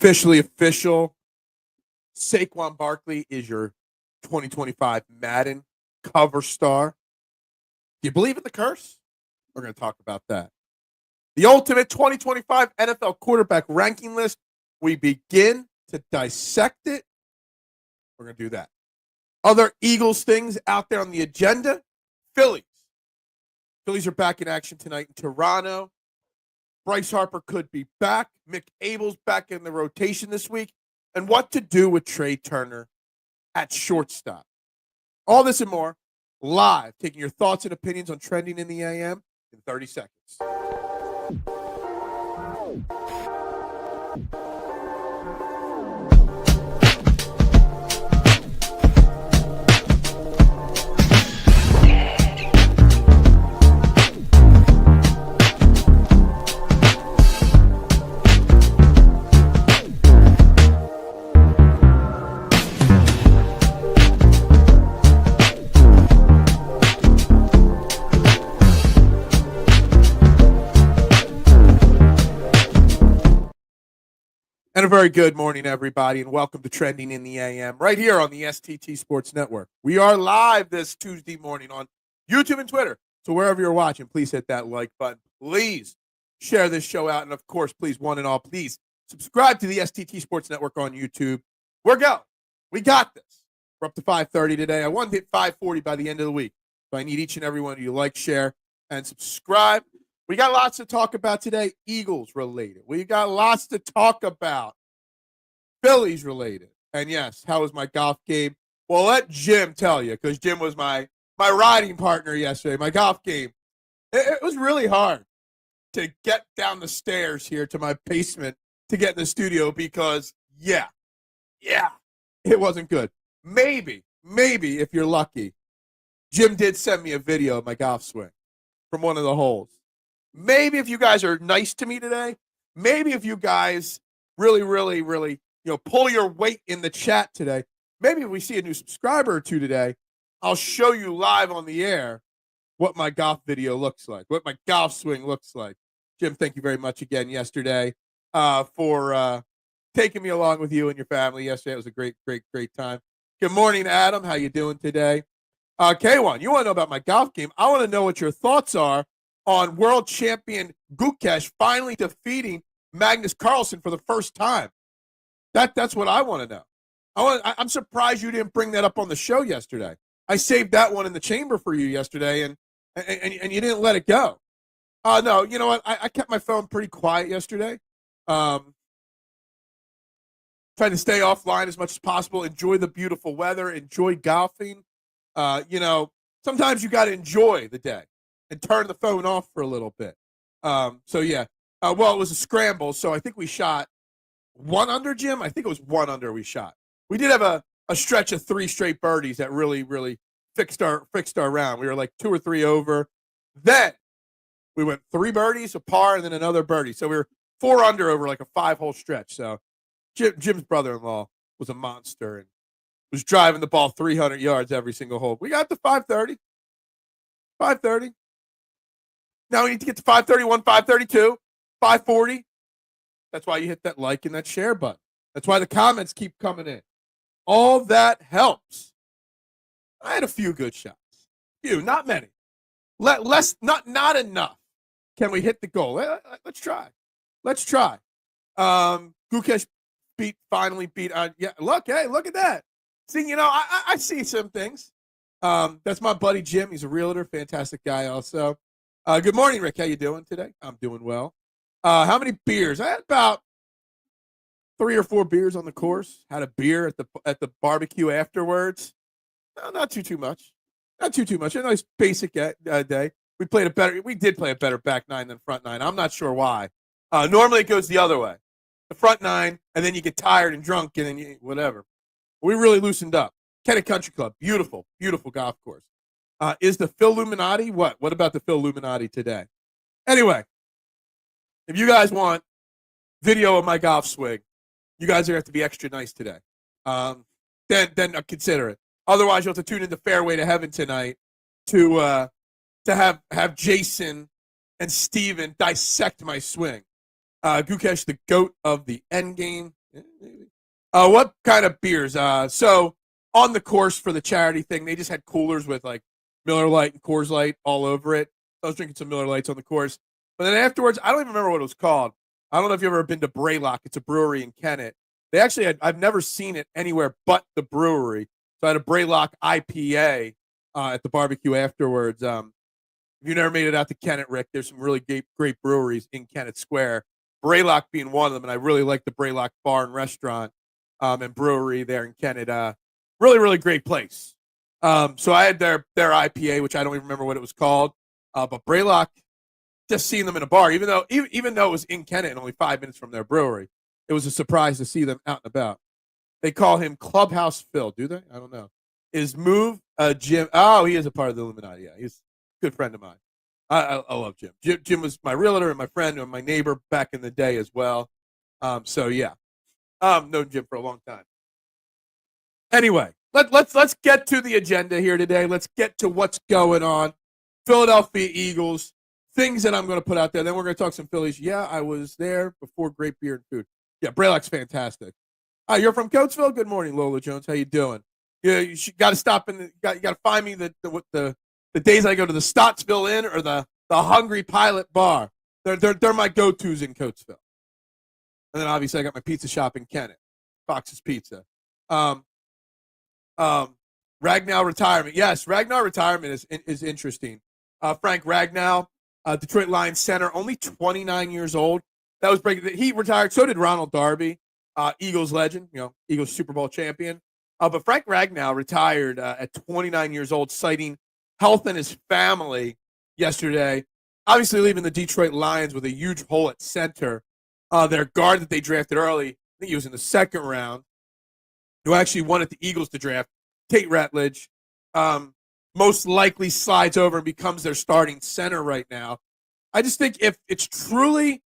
Officially official. Saquon Barkley is your 2025 Madden cover star. Do you believe in the curse? We're going to talk about that. The ultimate 2025 NFL quarterback ranking list. We begin to dissect it. We're going to do that. Other Eagles things out there on the agenda. Phillies. Phillies are back in action tonight in Toronto. Bryce Harper could be back. Mick Abel's back in the rotation this week. And what to do with Trey Turner at shortstop. All this and more live, taking your thoughts and opinions on trending in the AM in 30 seconds. And a very good morning, everybody, and welcome to Trending in the AM right here on the STT Sports Network. We are live this Tuesday morning on YouTube and Twitter. So wherever you're watching, please hit that like button. Please share this show out. And, of course, please, one and all, please subscribe to the STT Sports Network on YouTube. We're going. We got this. We're up to 5:30 today. I want to hit 5:40 by the end of the week. So I need each and every one of you to like, share, and subscribe. We got lots to talk about today, Eagles related. We got lots to talk about, Phillies related. And yes, how was my golf game? Well, let Jim tell you, because Jim was my riding partner yesterday, my golf game. It was really hard to get down the stairs here to my basement to get in the studio because, yeah, it wasn't good. Maybe, if you're lucky, Jim did send me a video of my golf swing from one of the holes. Maybe if you guys are nice to me today, maybe if you guys really, pull your weight in the chat today, maybe if we see a new subscriber or two today, I'll show you live on the air what my golf video looks like, what my golf swing looks like. Jim, thank you very much again yesterday for taking me along with you and your family yesterday. It was a great time. Good morning, Adam. How you doing today? K1, you want to know about my golf game? I want to know what your thoughts are on world champion Gukesh finally defeating Magnus Carlsen for the first time. That's what I want to know. I'm surprised you didn't bring that up on the show yesterday. I saved that one in the chamber for you yesterday, and you didn't let it go. No, you know what? I kept my phone pretty quiet yesterday. Trying to stay offline as much as possible, enjoy the beautiful weather, enjoy golfing. Sometimes you got to enjoy the day and turn the phone off for a little bit. Well, it was a scramble, so I think we shot 1 under, Jim. I think it was 1 under we shot. We did have a stretch of 3 straight birdies that really fixed our round. We were like 2 or 3 over. Then we went 3 birdies, a par, and then another birdie. So we were 4 under over like a 5-hole stretch. So Jim's brother-in-law was a monster and was driving the ball 300 yards every single hole. We got to 530. 530. Now we need to get to 531, 532, 540. That's why you hit that like and that share button. That's why the comments keep coming in. All that helps. I had a few good shots. Few, not many. Not enough. Can we hit the goal? Let's try. Gukesh finally beat. Look at that. See, I see some things. That's my buddy Jim. He's a realtor, fantastic guy also. Good morning, Rick. How you doing today? I'm doing well. How many beers? I had about 3 or 4 beers on the course. Had a beer at the barbecue afterwards. No, not too much. Not too much. A nice basic day. We did play a better back 9 than front 9. I'm not sure why. Normally it goes the other way. The front 9, and then you get tired and drunk, and then whatever. We really loosened up. Kennet Country Club, beautiful golf course. Is the Phil Illuminati? What about the Phil Illuminati today? Anyway, if you guys want video of my golf swing, you guys are going to have to be extra nice today. Then consider it. Otherwise, you'll have to tune into Fairway to Heaven tonight to have Jason and Steven dissect my swing. Gukesh, the GOAT of the end game, Yeah, maybe. What kind of beers? So on the course for the charity thing, they just had coolers with like Miller Lite and Coors Light all over it. I was drinking some Miller Lights on the course. But then afterwards, I don't even remember what it was called. I don't know if you've ever been to Braylock. It's a brewery in Kennett. They actually I've never seen it anywhere but the brewery. So I had a Braylock IPA at the barbecue afterwards. If you never made it out to Kennett, Rick, there's some really great breweries in Kennett Square. Braylock being one of them, and I really like the Braylock Bar and Restaurant and Brewery there in Kennett. Really, really great place. So I had their IPA, which I don't even remember what it was called. But Braylock, just seeing them in a bar, even though it was in Kennett and only 5 minutes from their brewery, it was a surprise to see them out and about. They call him Clubhouse Phil, do they? I don't know. Is Move Jim? Oh, he is a part of the Illuminati. Yeah, he's a good friend of mine. I love Jim. Jim was my realtor and my friend and my neighbor back in the day as well. So yeah, known Jim for a long time. Anyway, let's get to the agenda here today. Let's get to what's going on. Philadelphia Eagles, things that I'm going to put out there. Then we're going to talk some Phillies. Yeah, I was there before. Great beer and food. Yeah, Braylock's fantastic. You're from Coatesville. Good morning, Lola Jones. How you doing? Yeah, you got to stop in. You got to find me the days I go to the Stottsville Inn or the Hungry Pilot Bar. They're my go-tos in Coatesville. And then obviously I got my pizza shop in Kennett, Fox's Pizza. Ragnow retirement. Yes, Ragnow retirement is interesting. Frank Ragnow, Detroit Lions center, only 29 years old. That was breaking. He retired. So did Ronald Darby, Eagles legend. Eagles Super Bowl champion. But Frank Ragnow retired at 29 years old, citing health in his family yesterday. Obviously, leaving the Detroit Lions with a huge hole at center. Their guard that they drafted early, I think he was in the second round, who actually wanted the Eagles to draft, Tate Ratledge, most likely slides over and becomes their starting center right now. I just think if it's truly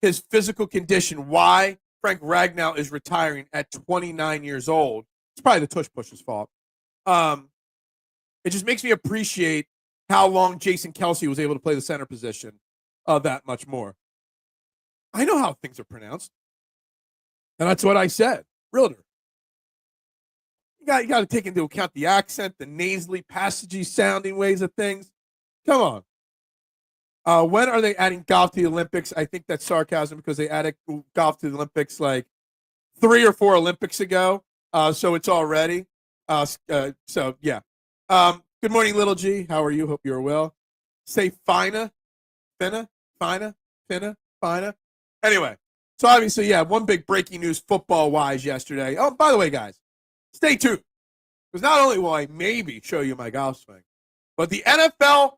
his physical condition, why Frank Ragnow is retiring at 29 years old, it's probably the tush push's fault. It just makes me appreciate how long Jason Kelce was able to play the center position that much more. I know how things are pronounced. And that's what I said. Realtor. You got to take into account the accent, the nasally, passagey sounding ways of things. Come on. When are they adding golf to the Olympics? I think that's sarcasm because they added golf to the Olympics like 3 or 4 Olympics ago. So it's already. So, yeah. Good morning, Little G. How are you? Hope you're well. Say fina. Anyway, so obviously, yeah, one big breaking news football-wise yesterday. Oh, by the way, guys, stay tuned. Because not only will I maybe show you my golf swing, but the NFL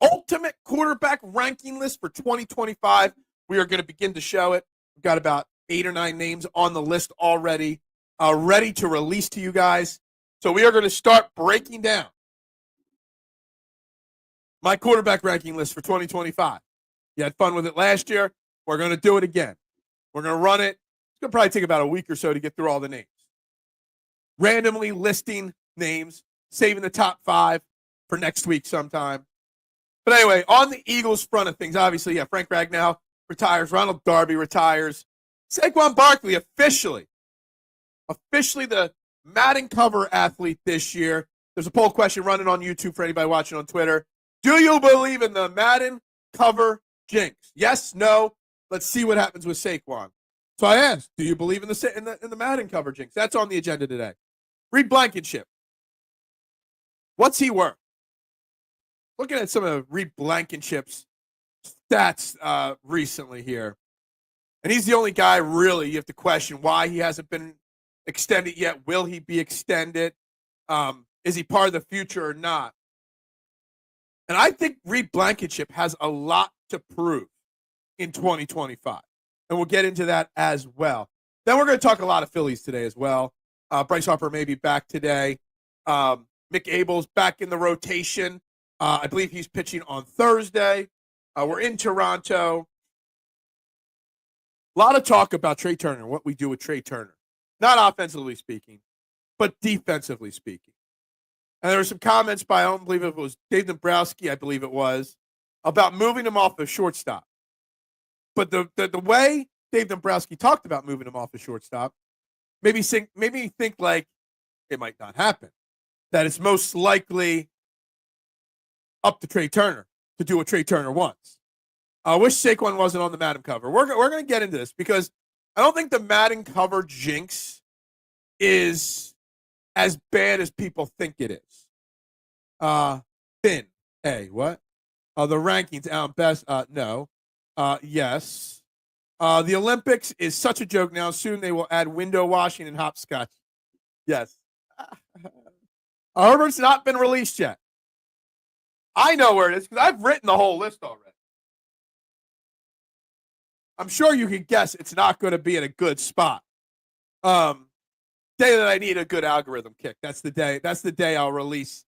Ultimate Quarterback Ranking List for 2025, we are going to begin to show it. We've got about 8 or 9 names on the list already, ready to release to you guys. So we are going to start breaking down my quarterback ranking list for 2025. You had fun with it last year. We're going to do it again. We're going to run it. It's going to probably take about a week or so to get through all the names. Randomly listing names, saving the top 5 for next week sometime. But anyway, on the Eagles front of things, obviously, yeah, Frank Ragnow retires. Ronald Darby retires. Saquon Barkley officially the Madden Cover athlete this year. There's a poll question running on YouTube for anybody watching on Twitter. Do you believe in the Madden Cover JINX? Yes, no. Let's see what happens with Saquon. So I asked, do you believe in the Madden Cover JINX? That's on the agenda today. Reed Blankenship. What's he worth? Looking at some of Reed Blankenship's stats recently here. And he's the only guy, really, you have to question why he hasn't been extended yet. Will he be extended? Is he part of the future or not? And I think Reed Blankenship has a lot to prove in 2025. And we'll get into that as well. Then we're going to talk a lot of Phillies today as well. Bryce Harper may be back today. Mick Abel's back in the rotation. I believe he's pitching on Thursday. We're in Toronto. A lot of talk about Trey Turner, what we do with Trey Turner. Not offensively speaking, but defensively speaking. And there were some comments by, I don't believe it was Dave Dombrowski, I believe it was, about moving him off the shortstop. But the way Dave Dombrowski talked about moving him off the shortstop. Maybe think like it might not happen. That it's most likely up to Trey Turner to do what Trey Turner wants. I wish Saquon wasn't on the Madden cover. We're going to get into this because I don't think the Madden Cover jinx is as bad as people think it is. Thin. Hey, what? The rankings out best. No. Yes. The Olympics is such a joke now. Soon they will add window washing and hopscotch. Yes. Herbert's not been released yet. I know where it is because I've written the whole list already. I'm sure you can guess it's not going to be in a good spot. Day that I need a good algorithm kick. That's the day. That's the day I'll release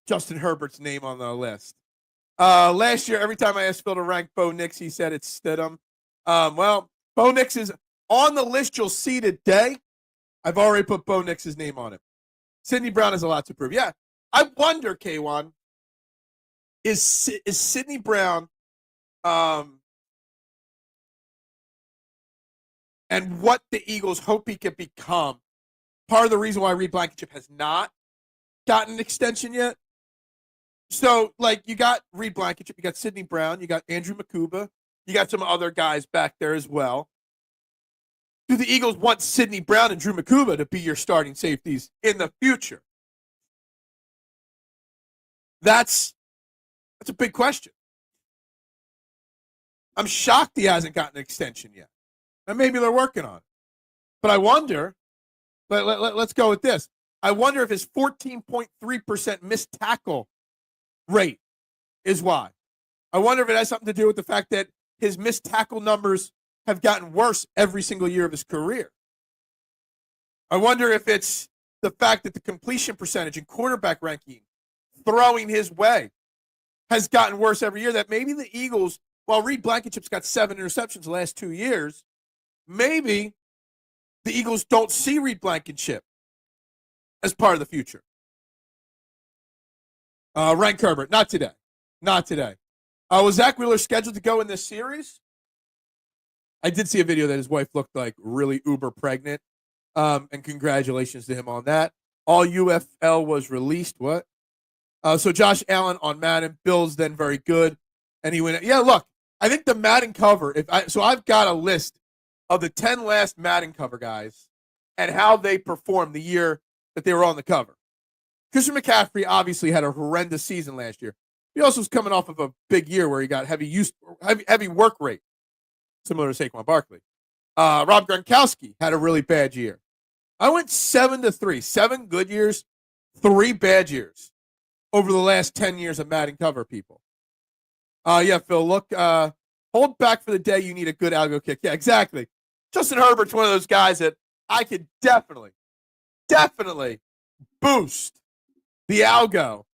Justin Herbert's name on the list. Last year, every time I asked Phil to rank Bo Nix, he said it's Stidham. Well, Bo Nix is on the list you'll see today. I've already put Bo Nix's name on it. Sidney Brown has a lot to prove. Yeah, I wonder, K1, is Sidney Brown and what the Eagles hope he can become part of the reason why Reed Blankenship has not gotten an extension yet? So, like, you got Reed Blankenship, you got Sidney Brown, you got Andrew Makuba, you got some other guys back there as well. Do the Eagles want Sidney Brown and Drew Makuba to be your starting safeties in the future? That's a big question. I'm shocked he hasn't gotten an extension yet. And maybe they're working on it. But I wonder, let's go with this. I wonder if his 14.3% missed tackle rate is why. I wonder if it has something to do with the fact that his missed tackle numbers have gotten worse every single year of his career. I wonder if it's the fact that the completion percentage and quarterback ranking throwing his way has gotten worse every year, that maybe the Eagles, while Reed Blankenship's got 7 interceptions the last 2 years, maybe the Eagles don't see Reed Blankenship as part of the future. Rank Herbert, not today. Not today. Was Zach Wheeler scheduled to go in this series? I did see a video that his wife looked like really uber pregnant. And congratulations to him on that. All UFL was released. What? So Josh Allen on Madden. Bills then very good. And he went, yeah, look, I think the Madden cover, so I've got a list of the 10 last Madden cover guys and how they performed the year that they were on the cover. Christian McCaffrey obviously had a horrendous season last year. He also was coming off of a big year where he got heavy work rate, similar to Saquon Barkley. Rob Gronkowski had a really bad year. I went 7-3, 7 good years, 3 bad years over the last 10 years of Madden cover, people. Yeah, Phil, look, hold back for the day you need a good algo kick. Yeah, exactly. Justin Herbert's one of those guys that I could definitely boost the algo.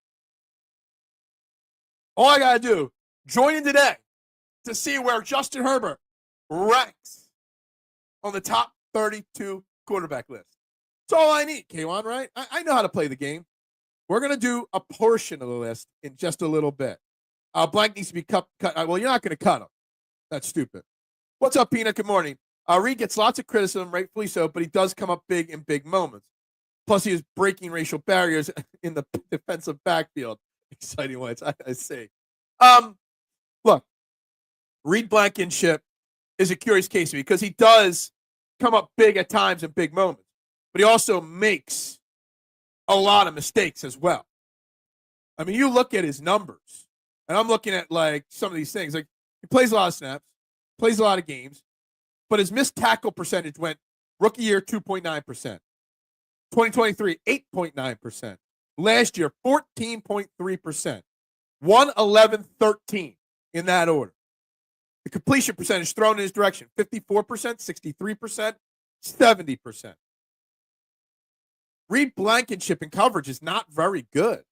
All I got to do, join in today to see where Justin Herbert ranks on the top 32 quarterback list. That's all I need, K1, right? I know how to play the game. We're going to do a portion of the list in just a little bit. Blank needs to be cut. Well, you're not going to cut him. That's stupid. What's up, Pina? Good morning. Reed gets lots of criticism, rightfully so, but he does come up big in big moments. Plus, he is breaking racial barriers in the defensive backfield. Exciting ones, I see. Look, Reed Blankenship is a curious case because he does come up big at times in big moments, but he also makes a lot of mistakes as well. I mean, you look at his numbers, and I'm looking at like some of these things. Like, he plays a lot of snaps, plays a lot of games, but his missed tackle percentage went rookie year 2.9%, 2023 8.9%, last year 14.3%, 1-11-13 in that order. The completion percentage thrown in his direction 54%, 63%, 70%. Reed Blankenship in coverage is not very good.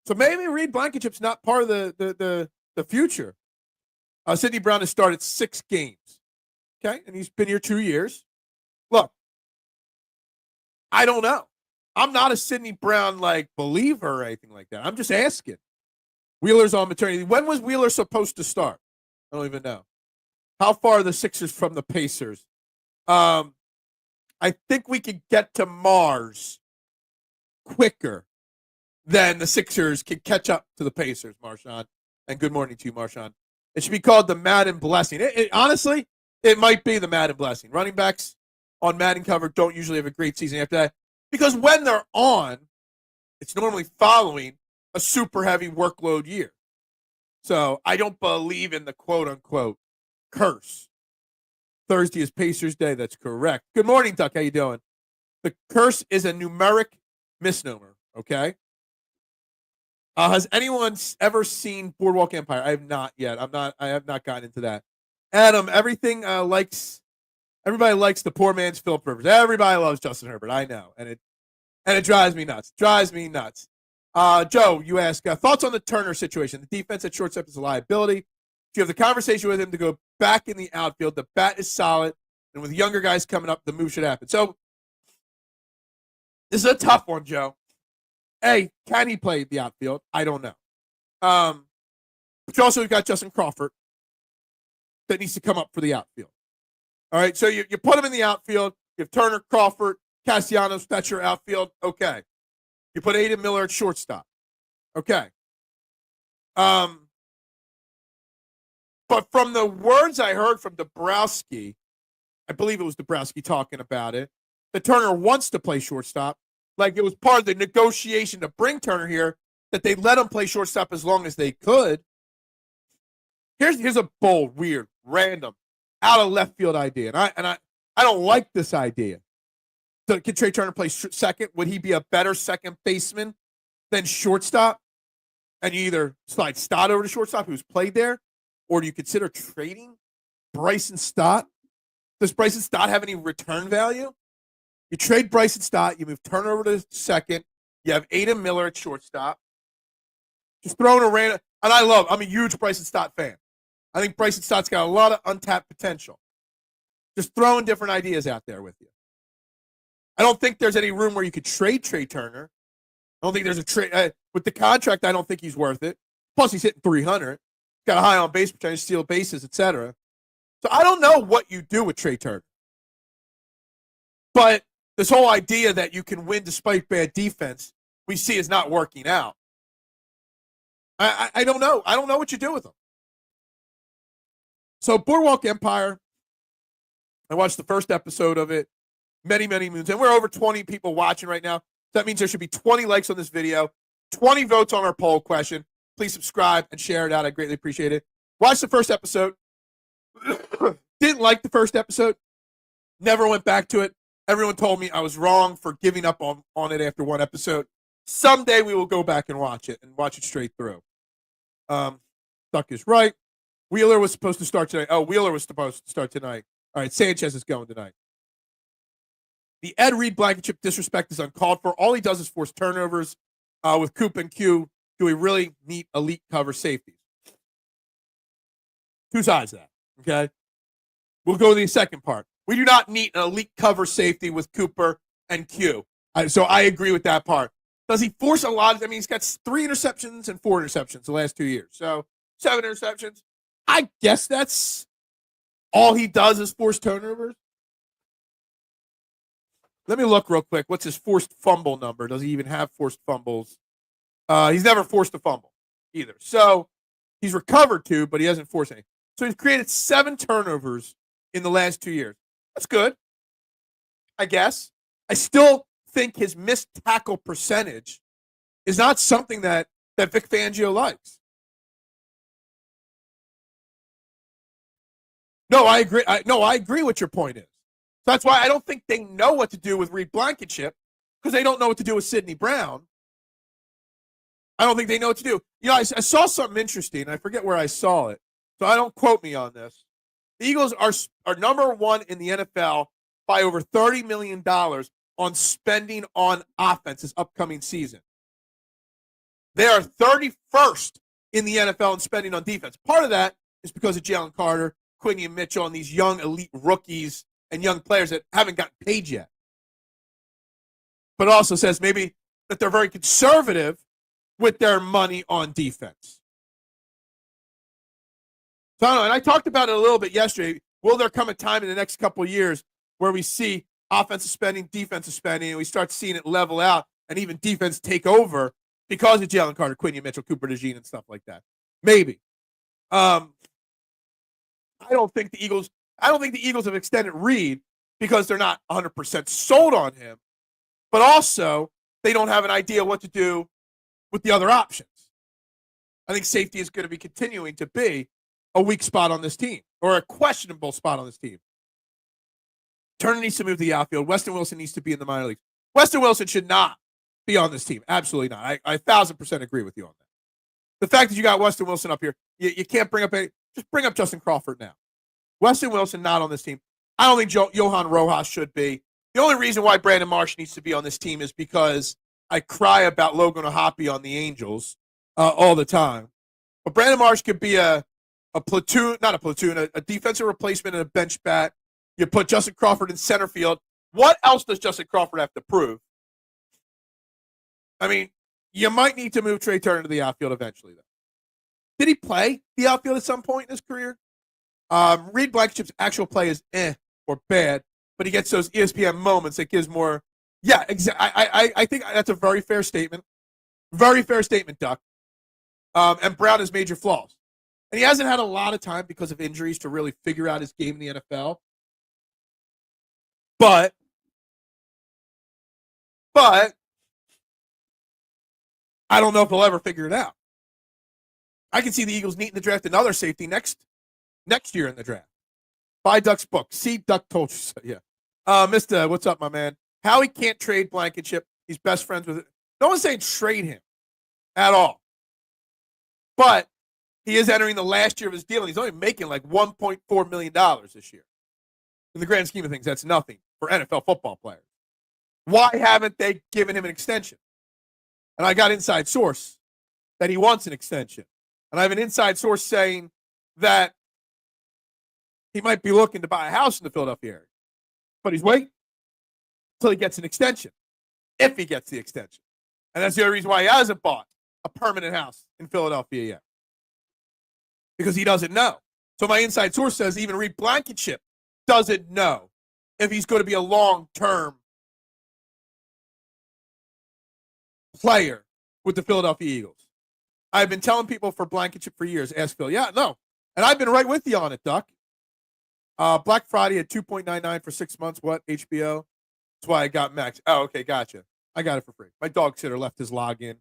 So maybe Reed Blankenship's not part of the future. Sidney Brown has started 6 games. Okay, and he's been here 2 years. Look, I don't know. I'm not a Sidney Brown like believer or anything like that. I'm just asking. Wheeler's on maternity. When was Wheeler supposed to start? I don't even know. How far are the Sixers from the Pacers? I think we could get to Mars quicker than the Sixers can catch up to the Pacers, Marshawn. And good morning to you, Marshawn. It should be called the Madden Blessing. Honestly, it might be the Madden Blessing. Running backs on Madden Cover don't usually have a great season after that because when they're on, it's normally following a super heavy workload year. So I don't believe in the quote-unquote curse. Thursday is Pacers Day. That's correct. Good morning, Duck. How you doing? The curse is a numeric misnomer, okay? Has anyone ever seen Boardwalk Empire? I have not yet. I have not gotten into that. Adam, everybody likes the poor man's Philip Rivers. Everybody loves Justin Herbert. I know, and it drives me nuts. Joe, you ask thoughts on the Turner situation. The defense at shortstop is a liability. If you have the conversation with him to go back in the outfield, the bat is solid, and with younger guys coming up, the move should happen. So this is a tough one, Joe. A, can he play the outfield? I don't know. But you also have got Justin Crawford that needs to come up for the outfield. All right, so you put him in the outfield. You have Turner, Crawford, Castellanos, that's your outfield. Okay. You put Aiden Miller at shortstop. Okay. But from the words I heard from Dabrowski, I believe it was Dabrowski talking about it, that Turner wants to play shortstop. Like it was part of the negotiation to bring Turner here, that they let him play shortstop as long as they could. Here's a bold, weird, random, out of left field idea, and I don't like this idea. So can Trey Turner play second? Would he be a better second baseman than shortstop? And you either slide Stott over to shortstop, who's played there, or do you consider trading Bryson Stott? Does Bryson Stott have any return value? You trade Bryson Stott, you move Turner over to second, you have Aiden Miller at shortstop. Just throwing a random, and I'm a huge Bryson Stott fan. I think Bryson Stott's got a lot of untapped potential. Just throwing different ideas out there with you. I don't think there's any room where you could trade Trey Turner. I don't think there's a trade. With the contract, I don't think he's worth it. Plus, he's hitting 300. Got a high on base percentage, steal bases, etc. So I don't know what you do with Trey Turner. But this whole idea that you can win despite bad defense, we see is not working out. I don't know. I don't know what you do with him. So Boardwalk Empire, I watched the first episode of it many, many moons, and we're over 20 people watching right now. That means there should be 20 likes on this video, 20 votes on our poll question. Please subscribe and share it out. I greatly appreciate it. Watch the first episode. Didn't like the first episode. Never went back to it. Everyone told me I was wrong for giving up on it after one episode. Someday we will go back and watch it straight through. Duck is right. Wheeler was supposed to start tonight. Oh, Wheeler was supposed to start tonight. All right, Sanchez is going tonight. The Reed Blankenship disrespect is uncalled for. All he does is force turnovers with Coop and Q doing really neat elite cover safeties. Two sides of that, okay? We'll go to the second part. We do not need an elite cover safety with Cooper and Q. So I agree with that part. Does he force a lot? I mean, he's got 3 interceptions and 4 interceptions the last 2 years. So 7 interceptions. I guess that's all he does is force turnovers. Let me look real quick. What's his forced fumble number? Does he even have forced fumbles? He's never forced a fumble either. So he's recovered 2, but he hasn't forced any. So he's created 7 turnovers in the last 2 years. That's good, I guess. I still think his missed tackle percentage is not something that Vic Fangio likes. No, I agree. I agree what your point is. So that's why I don't think they know what to do with Reed Blankenship, because they don't know what to do with Sidney Brown. I don't think they know what to do. You know, I saw something interesting. I forget where I saw it, so I don't quote me on this. The Eagles are number 1 in the NFL by over $30 million on spending on offense this upcoming season. They are 31st in the NFL in spending on defense. Part of that is because of Jalen Carter, Quinion Mitchell, and these young elite rookies and young players that haven't gotten paid yet. But it also says maybe that they're very conservative with their money on defense. So I don't know, and I talked about it a little bit yesterday. Will there come a time in the next couple of years where we see offensive spending, defensive spending, and we start seeing it level out and even defense take over because of Jalen Carter, Quinion Mitchell, Cooper DeJean, and stuff like that? Maybe. I don't think the Eagles have extended Reed because they're not 100% sold on him, but also they don't have an idea what to do with the other options. I think safety is going to be continuing to be a weak spot on this team, or a questionable spot on this team. Turner needs to move to the outfield. Weston Wilson needs to be in the minor leagues. Weston Wilson should not be on this team. Absolutely not. I 1,000% agree with you on that. The fact that you got Weston Wilson up here, you can't bring up just bring up Justin Crawford now. Weston Wilson not on this team. I don't think Johan Rojas should be. The only reason why Brandon Marsh needs to be on this team is because I cry about Logan O'Hoppe on the Angels all the time. But Brandon Marsh could be a platoon, not a platoon, a defensive replacement and a bench bat. You put Justin Crawford in center field. What else does Justin Crawford have to prove? I mean, you might need to move Trey Turner to the outfield eventually, though. Did he play the outfield at some point in his career? Reed Blankenship's actual play is or bad, but he gets those ESPN moments that gives more. Yeah, exactly. I think that's a very fair statement. Very fair statement, Duck. And Brown has major flaws. And he hasn't had a lot of time because of injuries to really figure out his game in the NFL. But I don't know if he'll ever figure it out. I can see the Eagles needing to draft another safety next year in the draft. Buy Duck's book. See, Duck told you so. Yeah. Mr. What's up, my man? Howie can't trade Blankenship. He's best friends with it. No one's saying trade him at all. But he is entering the last year of his deal, and he's only making like $1.4 million this year. In the grand scheme of things, that's nothing for NFL football players. Why haven't they given him an extension? And I got inside source that he wants an extension. And I have an inside source saying that he might be looking to buy a house in the Philadelphia area. But he's waiting until he gets an extension, if he gets the extension. And that's the only reason why he hasn't bought a permanent house in Philadelphia yet. Because he doesn't know. So my inside source says even Reed Blankenship doesn't know if he's going to be a long-term player with the Philadelphia Eagles. I've been telling people for Blankenship for years. Ask Phil. Yeah, no. And I've been right with you on it, Duck. Black Friday at $2.99 for 6 months. What? HBO? That's why I got Max. Oh, okay, gotcha. I got it for free. My dog sitter left his login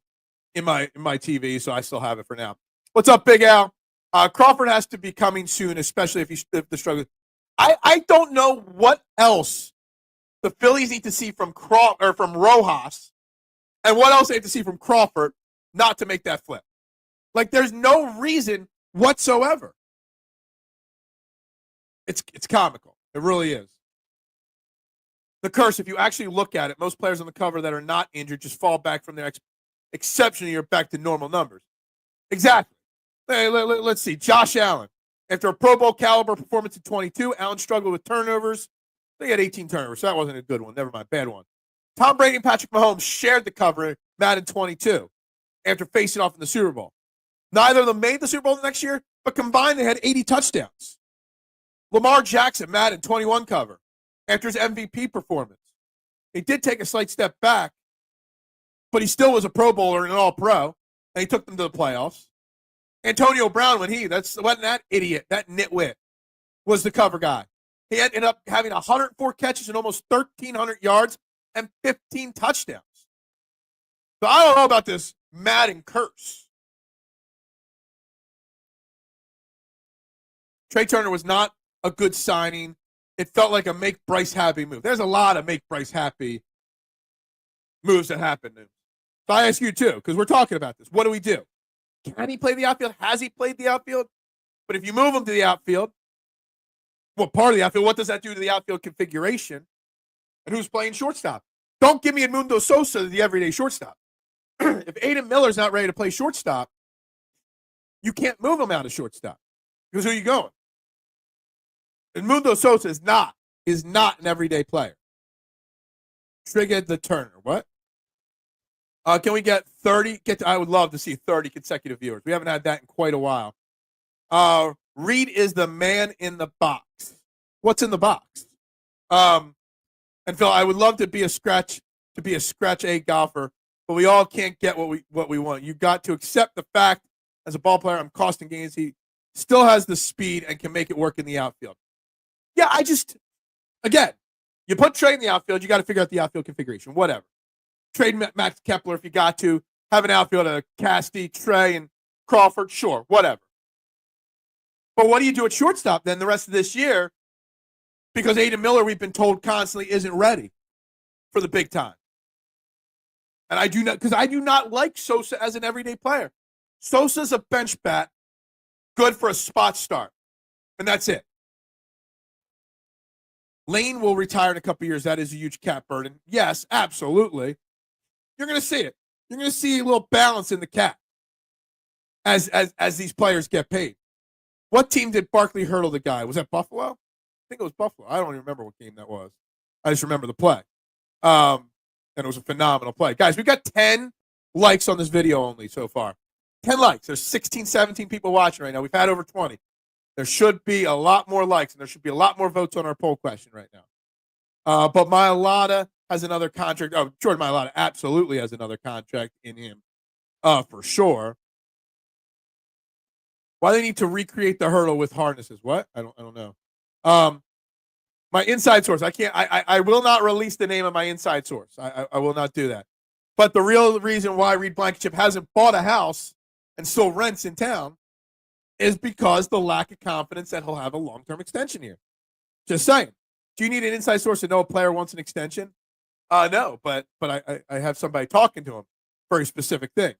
in my TV, so I still have it for now. What's up, Big Al? Crawford has to be coming soon, especially if the struggle. I don't know what else the Phillies need to see from Rojas, and what else they have to see from Crawford not to make that flip. Like, there's no reason whatsoever. It's comical. It really is. The curse, if you actually look at it, most players on the cover that are not injured just fall back from their exceptional year back to normal numbers. Exactly. Let's see. Josh Allen. After a Pro Bowl caliber performance in 22, Allen struggled with turnovers. They had 18 turnovers, so that wasn't a good one. Never mind, bad one. Tom Brady and Patrick Mahomes shared the cover in Madden 22 after facing off in the Super Bowl. Neither of them made the Super Bowl the next year, but combined they had 80 touchdowns. Lamar Jackson, Madden 21 cover after his MVP performance. He did take a slight step back, but he still was a Pro Bowler and an All-Pro, and he took them to the playoffs. Antonio Brown, wasn't that idiot, that nitwit, was the cover guy. He ended up having 104 catches and almost 1,300 yards and 15 touchdowns. So I don't know about this Madden curse. Trey Turner was not a good signing. It felt like a make Bryce happy move. There's a lot of make Bryce happy moves that happen. So I ask you too, because we're talking about this. What do we do? Can he play the outfield? Has he played the outfield? But if you move him to the outfield, what part of the outfield? What does that do to the outfield configuration? And who's playing shortstop? Don't give me Edmundo Sosa, the everyday shortstop. If Aiden Miller's not ready to play shortstop, you can't move him out of shortstop. Because who are you going? Edmundo Sosa is not an everyday player. Triggered the Turner. What? Can we get 30? I would love to see 30 consecutive viewers. We haven't had that in quite a while. Reed is the man in the box. What's in the box? And Phil, I would love to be a scratch A golfer, but we all can't get what we want. You got to accept the fact, as a ball player, I'm costing gains. He still has the speed and can make it work in the outfield. Yeah, again, you put Trey in the outfield, you got to figure out the outfield configuration. Whatever. Trade Max Kepler if you got to. Have an outfield of Casty, Trey, and Crawford. Sure, whatever. But what do you do at shortstop then the rest of this year? Because Aiden Miller, we've been told constantly, isn't ready for the big time. And I do not like Sosa as an everyday player. Sosa's a bench bat, good for a spot start. And that's it. Lane will retire in a couple years. That is a huge cap burden. Yes, absolutely. You're going to see it. You're going to see a little balance in the cap as these players get paid. What team did Barkley hurdle the guy? Was that Buffalo? I think it was Buffalo. I don't even remember what game that was. I just remember the play. And it was a phenomenal play. Guys, we've got 10 likes on this video only so far. 10 likes. There's 16, 17 people watching right now. We've had over 20. There should be a lot more likes, and there should be a lot more votes on our poll question right now. But Mailata has another contract. Oh, Jordan Mailata absolutely has another contract in him, for sure. Why they need to recreate the hurdle with harnesses? What? I don't know. My inside source. I will not release the name of my inside source. I will not do that. But the real reason why Reed Blankenship hasn't bought a house and still rents in town is because the lack of confidence that he'll have a long-term extension here. Just saying. Do you need an inside source to know a player wants an extension? No, but I have somebody talking to him. Very specific things.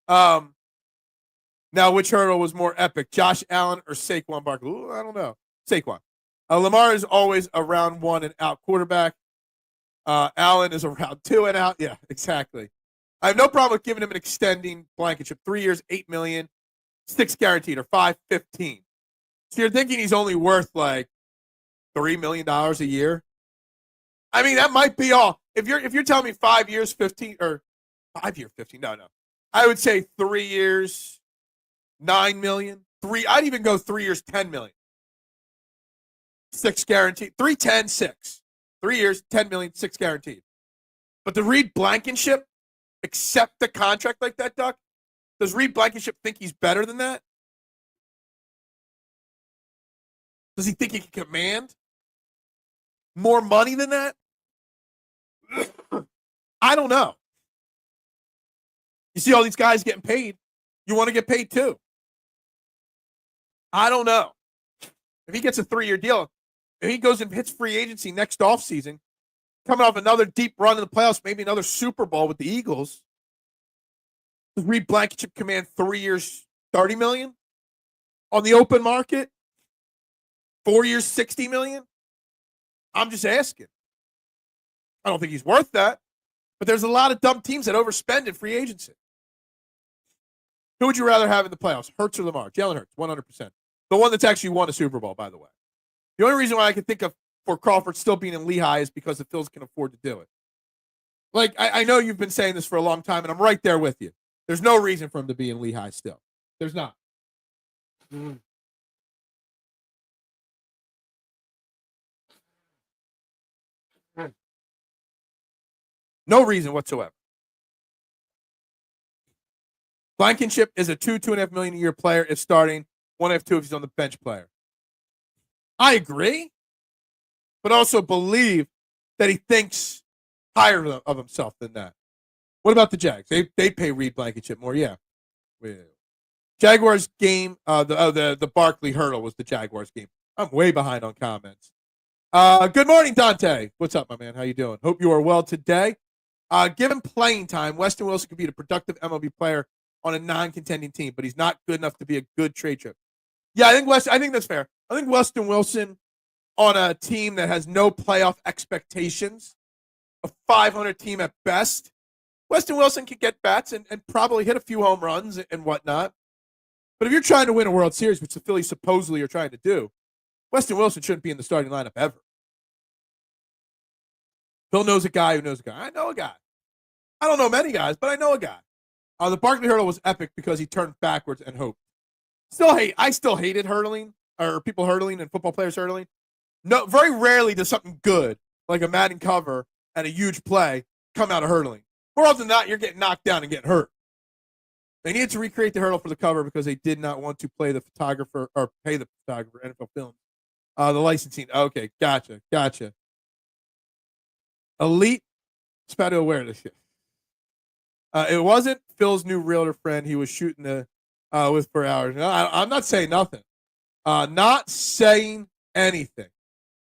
Now, which hurdle was more epic, Josh Allen or Saquon Barkley? Ooh, I don't know. Saquon. Lamar is always a round 1 and out quarterback. Allen is a round 2 and out. Yeah, exactly. I have no problem with giving him an extending Blankenship. 3 years, $8 million, 6 guaranteed, or $5.15. So you're thinking he's only worth like $3 million a year? I mean, that might be all. If you're telling me 5 years, 15, or 5 year 15, no. I would say 3 years, $9 million. I'd even go 3 years, $10 million. 6 guaranteed. 3, 10, 6. 3 years, $10 million, 6 guaranteed. But the Reed Blankenship accept the contract like that, Duck? Does Reed Blankenship think he's better than that? Does he think he can command more money than that? I don't know. You see all these guys getting paid. You want to get paid too. I don't know. If he gets a 3-year deal, if he goes and hits free agency next offseason, coming off another deep run in the playoffs, maybe another Super Bowl with the Eagles, does Reed Blankenship command 3 years, $30 million on the open market? 4 years, $60 million? I'm just asking. I don't think he's worth that, but there's a lot of dumb teams that overspend in free agency. Who would you rather have in the playoffs, Hurts or Lamar? Jalen Hurts, 100%. The one that's actually won a Super Bowl, by the way. The only reason why I can think of for Crawford still being in Lehigh is because the Phillies can afford to do it. Like, I know you've been saying this for a long time, and I'm right there with you. There's no reason for him to be in Lehigh still. There's not. No reason whatsoever. Blankenship is a $2.5 million a year player if starting, 1.5 if he's on the bench player. I agree, but also believe that he thinks higher of himself than that. What about the Jags? They pay Reed Blankenship more, yeah. Jaguars game, the Barkley hurdle was the Jaguars game. I'm way behind on comments. Good morning, Dante. What's up, my man? How you doing? Hope you are well today. Given playing time, Weston Wilson could be a productive MLB player on a non-contending team, but he's not good enough to be a good trade chip. Yeah, I think that's fair. I think Weston Wilson on a team that has no playoff expectations, a 500 team at best, Weston Wilson could get bats and probably hit a few home runs and whatnot. But if you're trying to win a World Series, which the Phillies supposedly are trying to do, Weston Wilson shouldn't be in the starting lineup ever. Phil knows a guy who knows a guy. I know a guy. I don't know many guys, but I know a guy. The Barkley hurdle was epic because he turned backwards and hoped. I still hated hurdling or people hurdling and football players hurdling. No, very rarely does something good like a Madden cover and a huge play come out of hurdling. More often than not, you're getting knocked down and getting hurt. They needed to recreate the hurdle for the cover because they did not want to play the photographer or pay the photographer, NFL Films, the licensing. Okay, gotcha. Elite spatial awareness. It wasn't Phil's new realtor friend he was shooting with for hours. No, I'm not saying nothing. Not saying anything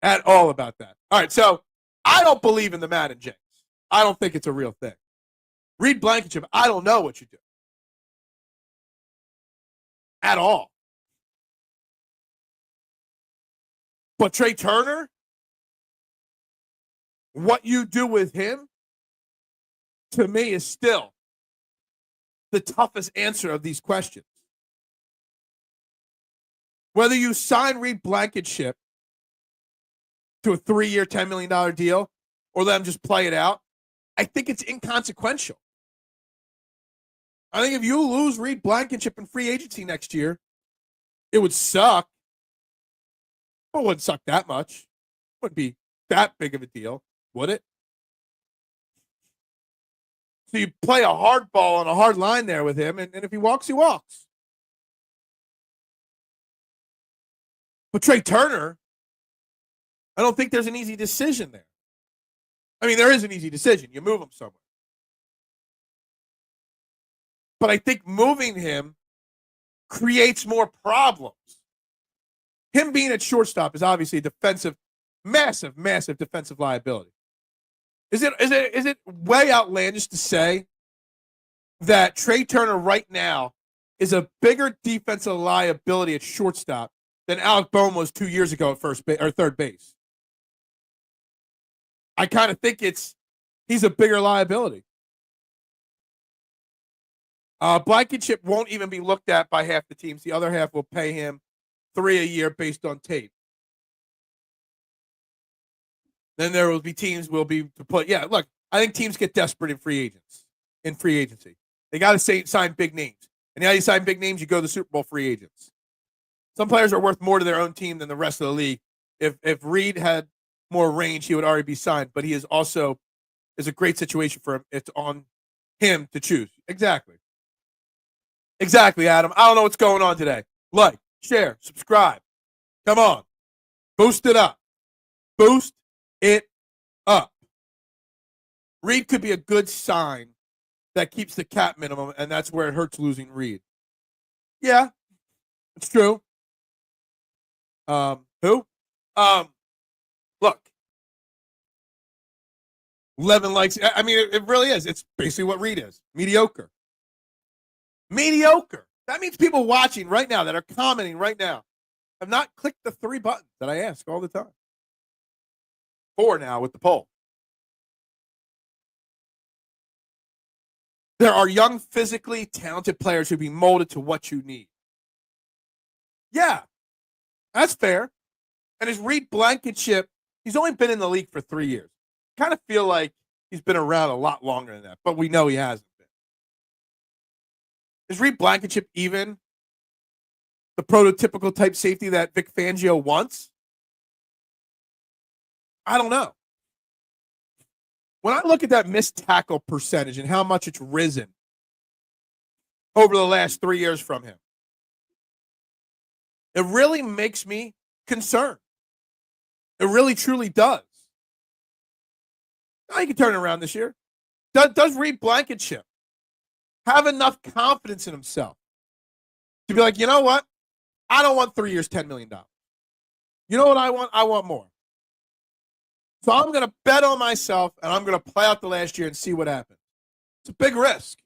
at all about that. All right, so I don't believe in the Madden Jinx. I don't think it's a real thing. Reed Blankenship, I don't know what you do. At all. But Trey Turner, what you do with him, to me, is still the toughest answer of these questions. Whether you sign Reed Blankenship to a 3-year, $10 million deal or let him just play it out, I think it's inconsequential. I think if you lose Reed Blankenship in free agency next year, it would suck. But it wouldn't suck that much. Wouldn't be that big of a deal, would it? So you play a hard ball on a hard line there with him, and if he walks, he walks. But Trey Turner, I don't think there's an easy decision there. I mean, there is an easy decision. You move him somewhere. But I think moving him creates more problems. Him being at shortstop is obviously a massive defensive liability. Is it way outlandish to say that Trey Turner right now is a bigger defensive liability at shortstop than Alec Bohm was 2 years ago at third base? I kind of think he's a bigger liability. Blankenship won't even be looked at by half the teams. The other half will pay him $3 a year based on tape. Then there will be teams will be to put. Yeah, look, I think teams get desperate in free agency. They got to sign big names. And how you sign big names, you go to the Super Bowl free agents. Some players are worth more to their own team than the rest of the league. If Reed had more range, he would already be signed. But he is also a great situation for him. It's on him to choose. Exactly, Adam. I don't know what's going on today. Like, share, subscribe. Come on. Boost it up. Boost it up. Reed could be a good sign that keeps the cap minimum, and that's where it hurts losing Reed. Yeah, it's true. Who? Look. 11 likes. I mean, it really is. It's basically what Reed is. Mediocre. That means people watching right now that are commenting right now have not clicked the 3 buttons that I ask all the time. 4 now with the poll. There are young, physically talented players who be molded to what you need. Yeah, that's fair. And as Reed Blankenship, he's only been in the league for 3 years. Kind of feel like he's been around a lot longer than that, but we know he hasn't been. Is Reed Blankenship even the prototypical type safety that Vic Fangio wants? I don't know. When I look at that missed tackle percentage and how much it's risen over the last 3 years from him, it really makes me concerned. It really, truly does. Now he can turn it around this year. Does Reed Blankenship have enough confidence in himself to be like, you know what? I don't want 3 years, $10 million. You know what I want? I want more. So I'm going to bet on myself, and I'm going to play out the last year and see what happens. It's a big risk.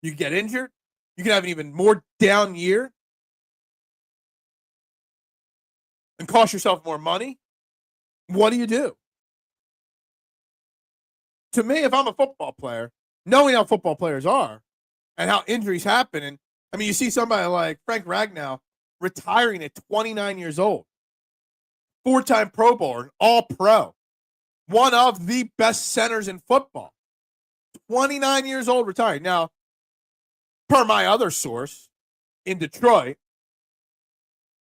You get injured. You can have an even more down year and cost yourself more money. What do you do? To me, if I'm a football player, knowing how football players are and how injuries happen, and I mean, you see somebody like Frank Ragnow retiring at 29 years old, 4-time Pro Bowler, an All-Pro, one of the best centers in football, 29 years old retired. Now, per my other source, in Detroit.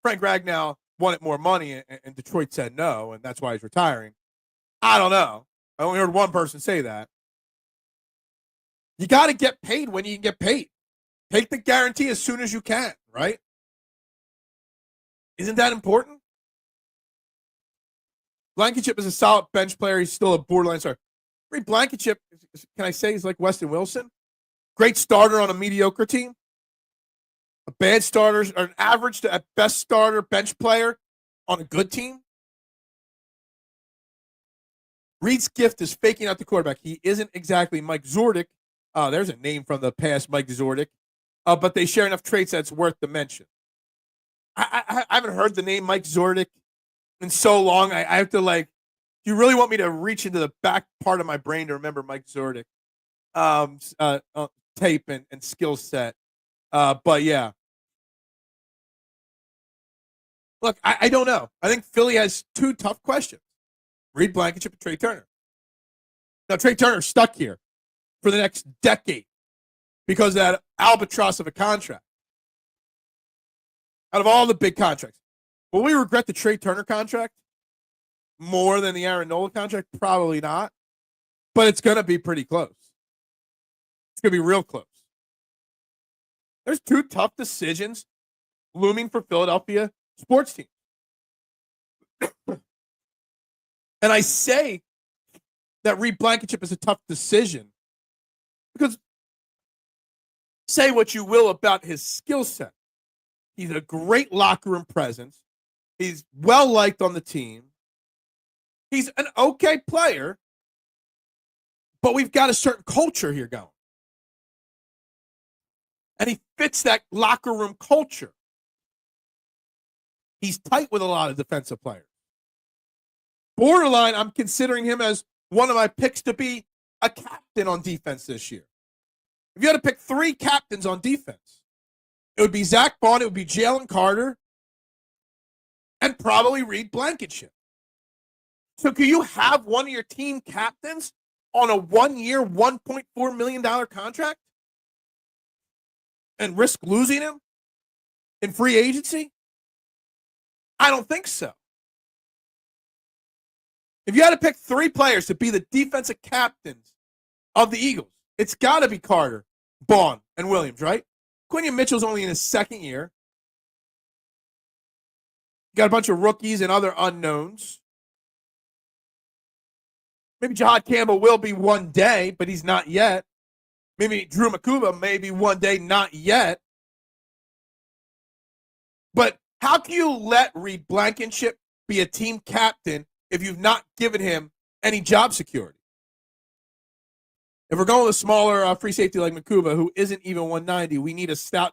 Frank Ragnow wanted more money, and Detroit said no, and that's why he's retiring. I don't know. I only heard one person say that. You got to get paid when you can get paid. Take the guarantee as soon as you can, right? Isn't that important? Blankenship is a solid bench player. He's still a borderline star. Reed Blankenship, can I say he's like Weston Wilson? Great starter on a mediocre team. A bad starter, or an average to at best starter bench player on a good team. Reed's gift is faking out the quarterback. He isn't exactly Mike Zordick. There's a name from the past, Mike Zordick. But they share enough traits that's worth the mention. I haven't heard the name Mike Zordick in so long. I have to, like, you really want me to reach into the back part of my brain to remember Mike Zordick tape and skill set. But yeah. Look, I don't know. I think Philly has two tough questions. Reed Blankenship and Trey Turner. Now, Trey Turner's stuck here for the next decade because of that albatross of a contract. Out of all the big contracts. Will we regret the Trey Turner contract more than the Aaron Nola contract? Probably not. But it's going to be pretty close. It's going to be real close. There's two tough decisions looming for Philadelphia sports teams. And I say that Reed Blankenship is a tough decision because say what you will about his skill set. He's a great locker room presence. He's well-liked on the team. He's an okay player, but we've got a certain culture here going. And he fits that locker room culture. He's tight with a lot of defensive players. Borderline, I'm considering him as one of my picks to be a captain on defense this year. If you had to pick three captains on defense, it would be Zach Bond, it would be Jalen Carter, and probably Reed Blankenship. So can you have one of your team captains on a 1-year, $1.4 million contract and risk losing him in free agency? I don't think so. If you had to pick three players to be the defensive captains of the Eagles, it's got to be Carter, Bond, and Williams, right? Quinion Mitchell's only in his second year. You got a bunch of rookies and other unknowns. Maybe Jahad Campbell will be one day, but he's not yet. Maybe Drew Makuba maybe one day, not yet. But how can you let Reed Blankenship be a team captain if you've not given him any job security? If we're going with a smaller free safety like Makuba, who isn't even 190, we need a stout,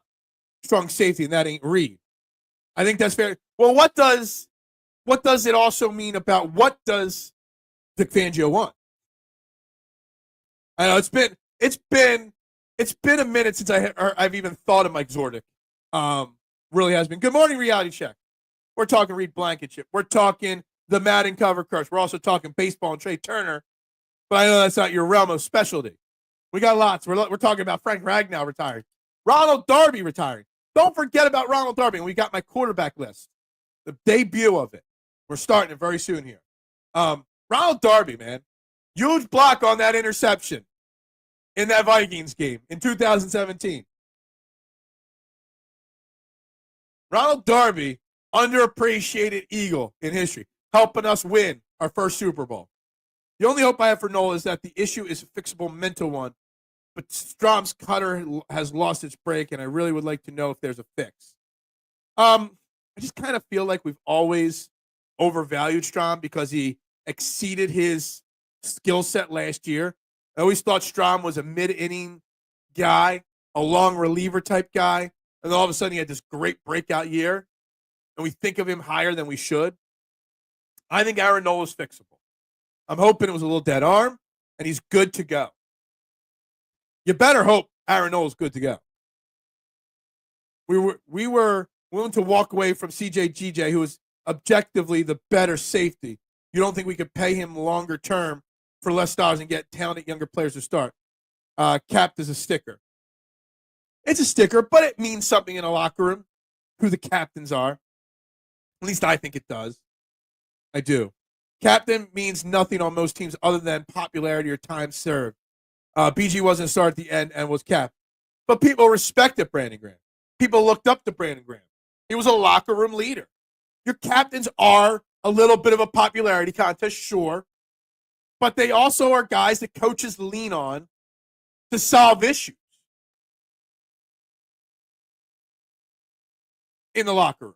strong safety, and that ain't Reed. I think that's fair. Well, what does it also mean about what does Vic Fangio want? I know it's been a minute since I've even thought of Mike Zordick. Really has been. Good morning, Reality Check. We're talking Reed Blankenship. We're talking the Madden Cover Crush. We're also talking baseball and Trey Turner. But I know that's not your realm of specialty. We got lots. We're talking about Frank Ragnow retiring. Ronald Darby retiring. Don't forget about Ronald Darby. And we got my quarterback list. The debut of it. We're starting it very soon here. Ronald Darby, man. Huge block on that interception in that Vikings game in 2017. Ronald Darby, underappreciated Eagle in history, helping us win our first Super Bowl. The only hope I have for Noel is that the issue is a fixable mental one, but Strom's cutter has lost its break, and I really would like to know if there's a fix. I just kind of feel like we've always overvalued Strom because he exceeded his skill set last year. I always thought Strom was a mid-inning guy, a long reliever type guy, and then all of a sudden he had this great breakout year, and we think of him higher than we should. I think Aaron Nola's fixable. I'm hoping it was a little dead arm, and he's good to go. You better hope Aaron Nola's good to go. We were willing to walk away from CJ GJ, who is objectively the better safety. You don't think we could pay him longer term for less dollars and get talented younger players to start? Capped as a sticker. It's a sticker, but it means something in a locker room, who the captains are. At least I think it does. I do. Captain means nothing on most teams other than popularity or time served. BG wasn't a star at the end and was capped. But people respected Brandon Graham. People looked up to Brandon Graham. He was a locker room leader. Your captains are a little bit of a popularity contest, sure. But they also are guys that coaches lean on to solve issues in the locker room.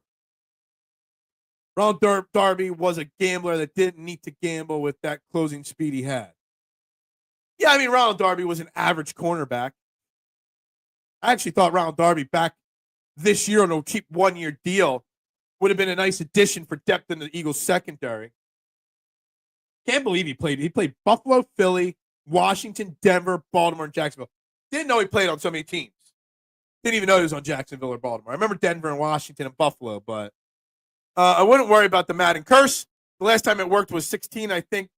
Ronald Darby was a gambler that didn't need to gamble with that closing speed he had. Yeah, I mean, Ronald Darby was an average cornerback. I actually thought Ronald Darby back this year on a cheap one-year deal would have been a nice addition for depth in the Eagles secondary. Can't believe he played. He played Buffalo, Philly, Washington, Denver, Baltimore, and Jacksonville. Didn't know he played on so many teams. Didn't even know he was on Jacksonville or Baltimore. I remember Denver and Washington and Buffalo, but I wouldn't worry about the Madden curse. The last time it worked was 16, I think.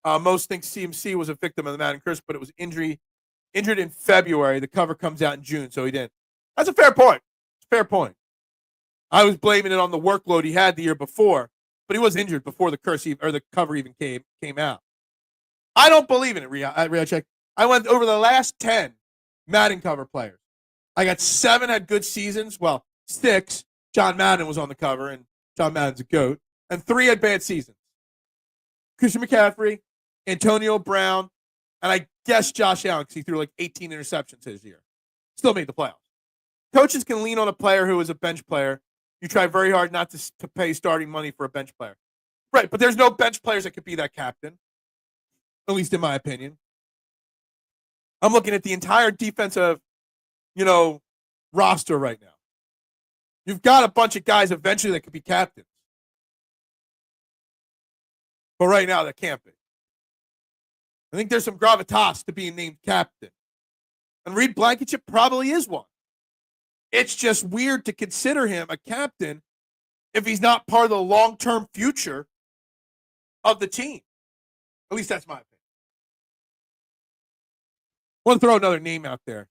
Most think CMC was a victim of the Madden curse, but it was injured in February. The cover comes out in June, so he didn't. That's a fair point. It's a fair point. I was blaming it on the workload he had the year before, but he was injured before the the cover even came out. I don't believe in it, Real Check. I went over the last 10 Madden cover players. I got 7 had good seasons. Well, 6. John Madden was on the cover, and John Madden's a GOAT. And 3 had bad seasons. Christian McCaffrey, Antonio Brown, and I guess Josh Allen, because he threw like 18 interceptions his year. Still made the playoffs. Coaches can lean on a player who is a bench player. You try very hard not to pay starting money for a bench player. Right, but there's no bench players that could be that captain, at least in my opinion. I'm looking at the entire defensive, roster right now. You've got a bunch of guys eventually that could be captains. But right now, that can't be. I think there's some gravitas to being named captain. And Reed Blankenship probably is one. It's just weird to consider him a captain if he's not part of the long-term future of the team. At least that's my opinion. I want to throw another name out there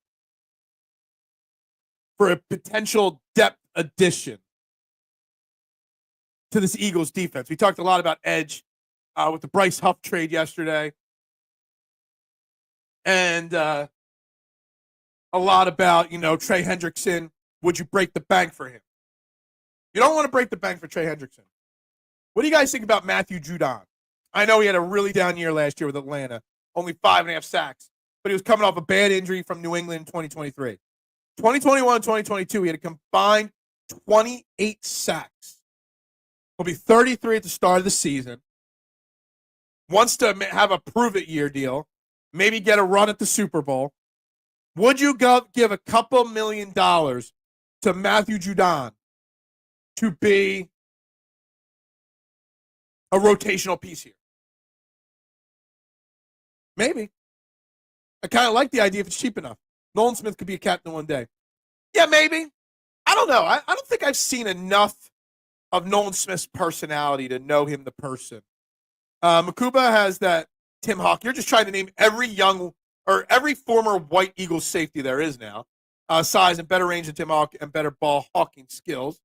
for a potential depth addition to this Eagles defense. We talked a lot about edge with the Bryce Huff trade yesterday. And a lot about, Trey Hendrickson. Would you break the bank for him? You don't want to break the bank for Trey Hendrickson. What do you guys think about Matthew Judon? I know he had a really down year last year with Atlanta, only 5.5 sacks, but he was coming off a bad injury from New England in 2023. 2021, 2022, he had a combined 28 sacks. He'll be 33 at the start of the season. Wants to have a prove-it year deal, maybe get a run at the Super Bowl. Would you give a couple $1 million to Matthew Judon to be a rotational piece here? Maybe. I kind of like the idea if it's cheap enough. Nolan Smith could be a captain one day. Yeah, maybe. I don't know. I don't think I've seen enough of Nolan Smith's personality to know him the person. Makuba has that Tim Hawk. You're just trying to name every former white Eagles safety there is now. Size and better range than Tim Hawk and better ball hawking skills.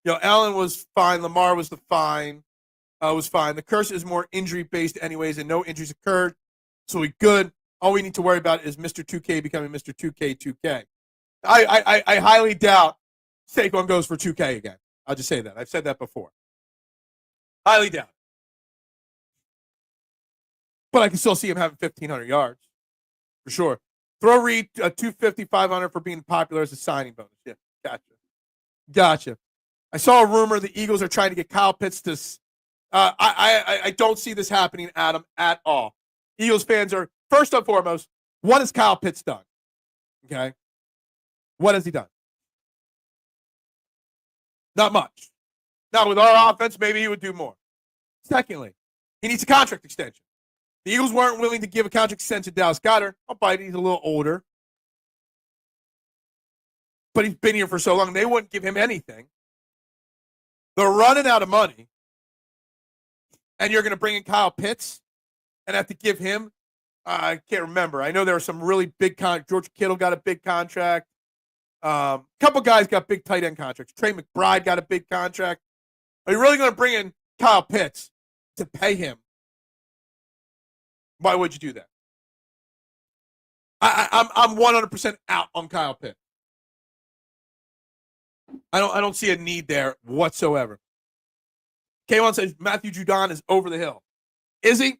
Allen was fine. Lamar was fine. The curse is more injury-based anyways, and no injuries occurred. So we good. All we need to worry about is Mr. 2K becoming Mr. 2K 2K. I highly doubt Saquon goes for 2K again. I'll just say that. I've said that before. Highly doubt it. But I can still see him having 1,500 yards. For sure. Throw Reed 250, 500 for being popular as a signing bonus. Yeah, gotcha. I saw a rumor the Eagles are trying to get Kyle Pitts to I don't see this happening, Adam, at all. Eagles fans are, first and foremost, what has Kyle Pitts done? Okay? What has he done? Not much. Now, with our offense, maybe he would do more. Secondly, he needs a contract extension. The Eagles weren't willing to give a contract extension to Dallas Goedert. I'll bite it. He's a little older. But he's been here for so long, they wouldn't give him anything. They're running out of money. And you're going to bring in Kyle Pitts and have to give him, I can't remember. I know there were some really big contracts. George Kittle got a big contract. Couple guys got big tight end contracts. Trey McBride got a big contract. Are you really going to bring in Kyle Pitts to pay him? Why would you do that? I'm 100% out on Kyle Pitts. I don't see a need there whatsoever. K1 says Matthew Judon is over the hill. Is he?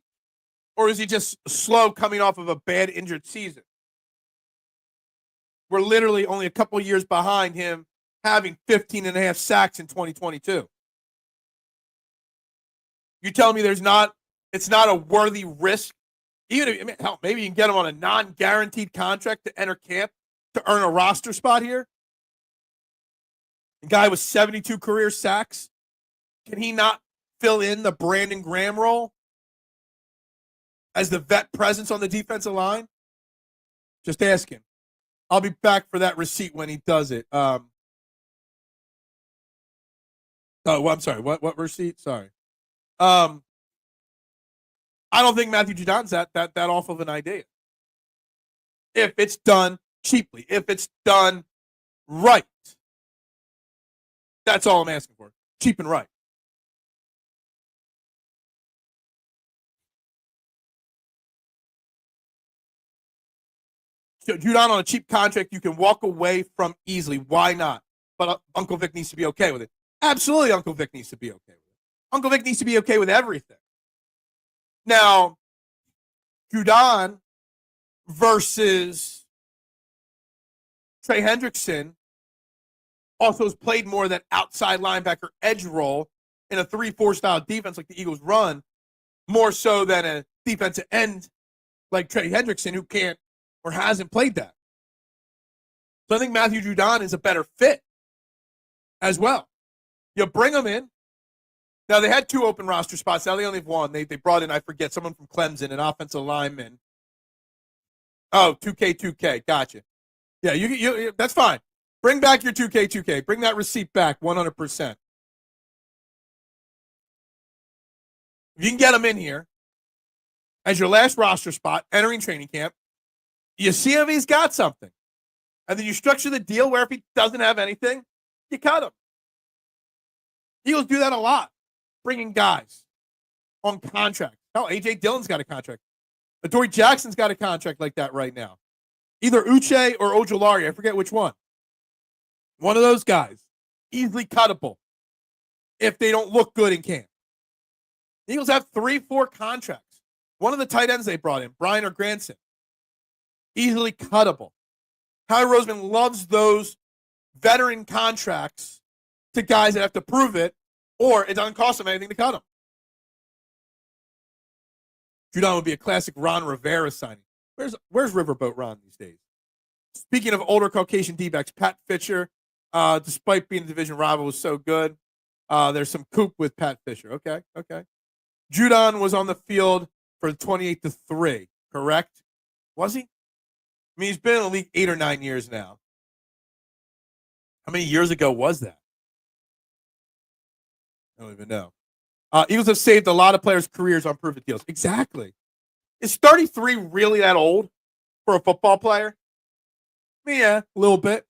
Or is he just slow coming off of a bad injured season? We're literally only a couple years behind him having 15 and a half sacks in 2022. You tell me it's not a worthy risk? Even if, hell, maybe you can get him on a non-guaranteed contract to enter camp to earn a roster spot here. A guy with 72 career sacks. Can he not fill in the Brandon Graham role as the vet presence on the defensive line? Just asking. I'll be back for that receipt when he does it. I'm sorry. What receipt? Sorry. I don't think Matthew Judon's that off of an idea. If it's done cheaply, if it's done right, that's all I'm asking for. Cheap and right. So Judon on a cheap contract you can walk away from easily. Why not? But Uncle Vic needs to be okay with it. Absolutely, Uncle Vic needs to be okay with it. Uncle Vic needs to be okay with everything. Now, Judon versus Trey Hendrickson also has played more that outside linebacker edge role in a 3-4 style defense like the Eagles run, more so than a defensive end like Trey Hendrickson who can't or hasn't played that. So I think Matthew Judon is a better fit as well. You bring him in. Now, they had 2 open roster spots. Now they only have 1. They brought in, I forget, someone from Clemson, an offensive lineman. Oh, 2K. Gotcha. Yeah, you that's fine. Bring back your 2K. Bring that receipt back 100%. If you can get him in here as your last roster spot entering training camp, you see if he's got something. And then you structure the deal where if he doesn't have anything, you cut him. Eagles do that a lot, bringing guys on contract. Hell, A.J. Dillon's got a contract. Adoree Jackson's got a contract like that right now. Either Uche or Ojulari. I forget which one. One of those guys. Easily cuttable if they don't look good in camp. The Eagles have 3-4 contracts. One of the tight ends they brought in, Brian or Granson. Easily cuttable. Howie Roseman loves those veteran contracts to guys that have to prove it, or it doesn't cost them anything to cut them. Judon would be a classic Ron Rivera signing. Where's Riverboat Ron these days? Speaking of older Caucasian D-backs, Pat Fisher, despite being a division rival, was so good. There's some coop with Pat Fisher. Okay. Judon was on the field for 28-3, correct? Was he? I mean, he's been in the league 8 or 9 years now. How many years ago was that? I don't even know. Eagles have saved a lot of players' careers on prove-it deals. Exactly. Is 33 really that old for a football player? Yeah, a little bit.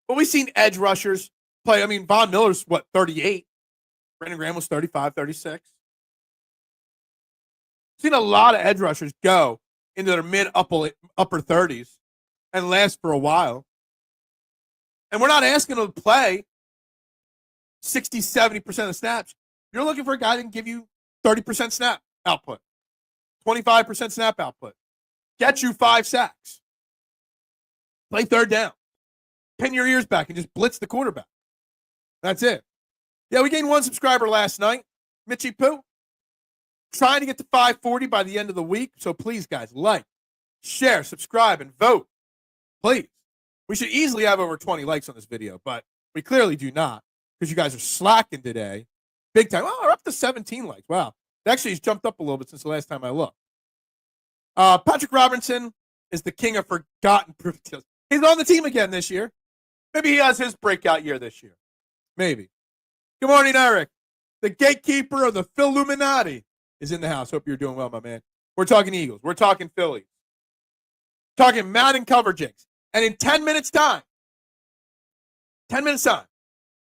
But we've seen edge rushers play. I mean, Von Miller's, 38? Brandon Graham was 35, 36. Seen a lot of edge rushers go into their mid-upper 30s and last for a while. And we're not asking them to play 60, 70% of the snaps. You're looking for a guy that can give you 30% snap output, 25% snap output, get you 5 sacks, play third down, pin your ears back, and just blitz the quarterback. That's it. Yeah, we gained 1 subscriber last night. Mitchy Poo. Trying to get to 540 by the end of the week. So please, guys, like, share, subscribe, and vote. Please. We should easily have over 20 likes on this video, but we clearly do not because you guys are slacking today. Big time. Oh, we're up to 17 likes. Wow. It actually has jumped up a little bit since the last time I looked. Patrick Robinson is the king of forgotten proof deals. He's on the team again this year. Maybe he has his breakout year this year. Maybe. Good morning, Eric. The gatekeeper of the Philluminati is in the house. Hope you're doing well, my man. We're talking Eagles. We're talking Phillies. Talking Madden Cover JINX. And in 10 minutes' time, 10 minutes time.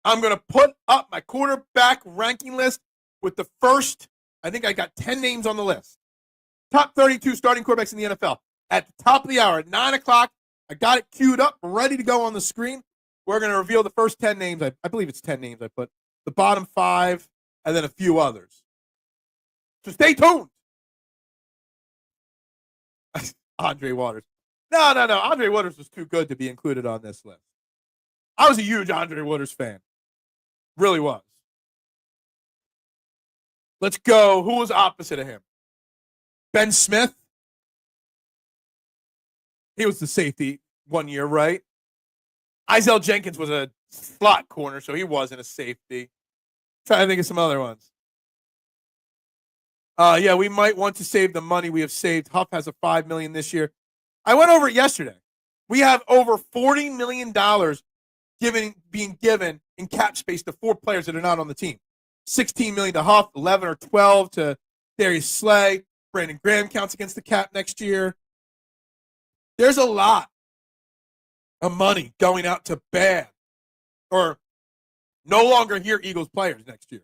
I'm going to put up my quarterback ranking list with the first, I think I got 10 names on the list. Top 32 starting quarterbacks in the NFL. At the top of the hour, at 9 o'clock, I got it queued up, ready to go on the screen. We're going to reveal the first 10 names. I believe it's 10 names I put. The bottom 5, and then a few others. So stay tuned. Andre Waters. No. Andre Waters was too good to be included on this list. I was a huge Andre Waters fan. Really was. Let's go. Who was opposite of him? Ben Smith. He was the safety 1 year, right? Isaiah Jenkins was a slot corner, so he wasn't a safety. Trying to think of some other ones. Yeah, we might want to save the money we have saved. Huff has a $5 million this year. I went over it yesterday. We have over $40 million being given in cap space to 4 players that are not on the team. $16 million to Huff, 11 or 12 to Darius Slay. Brandon Graham counts against the cap next year. There's a lot of money going out to bad or no longer here Eagles players next year.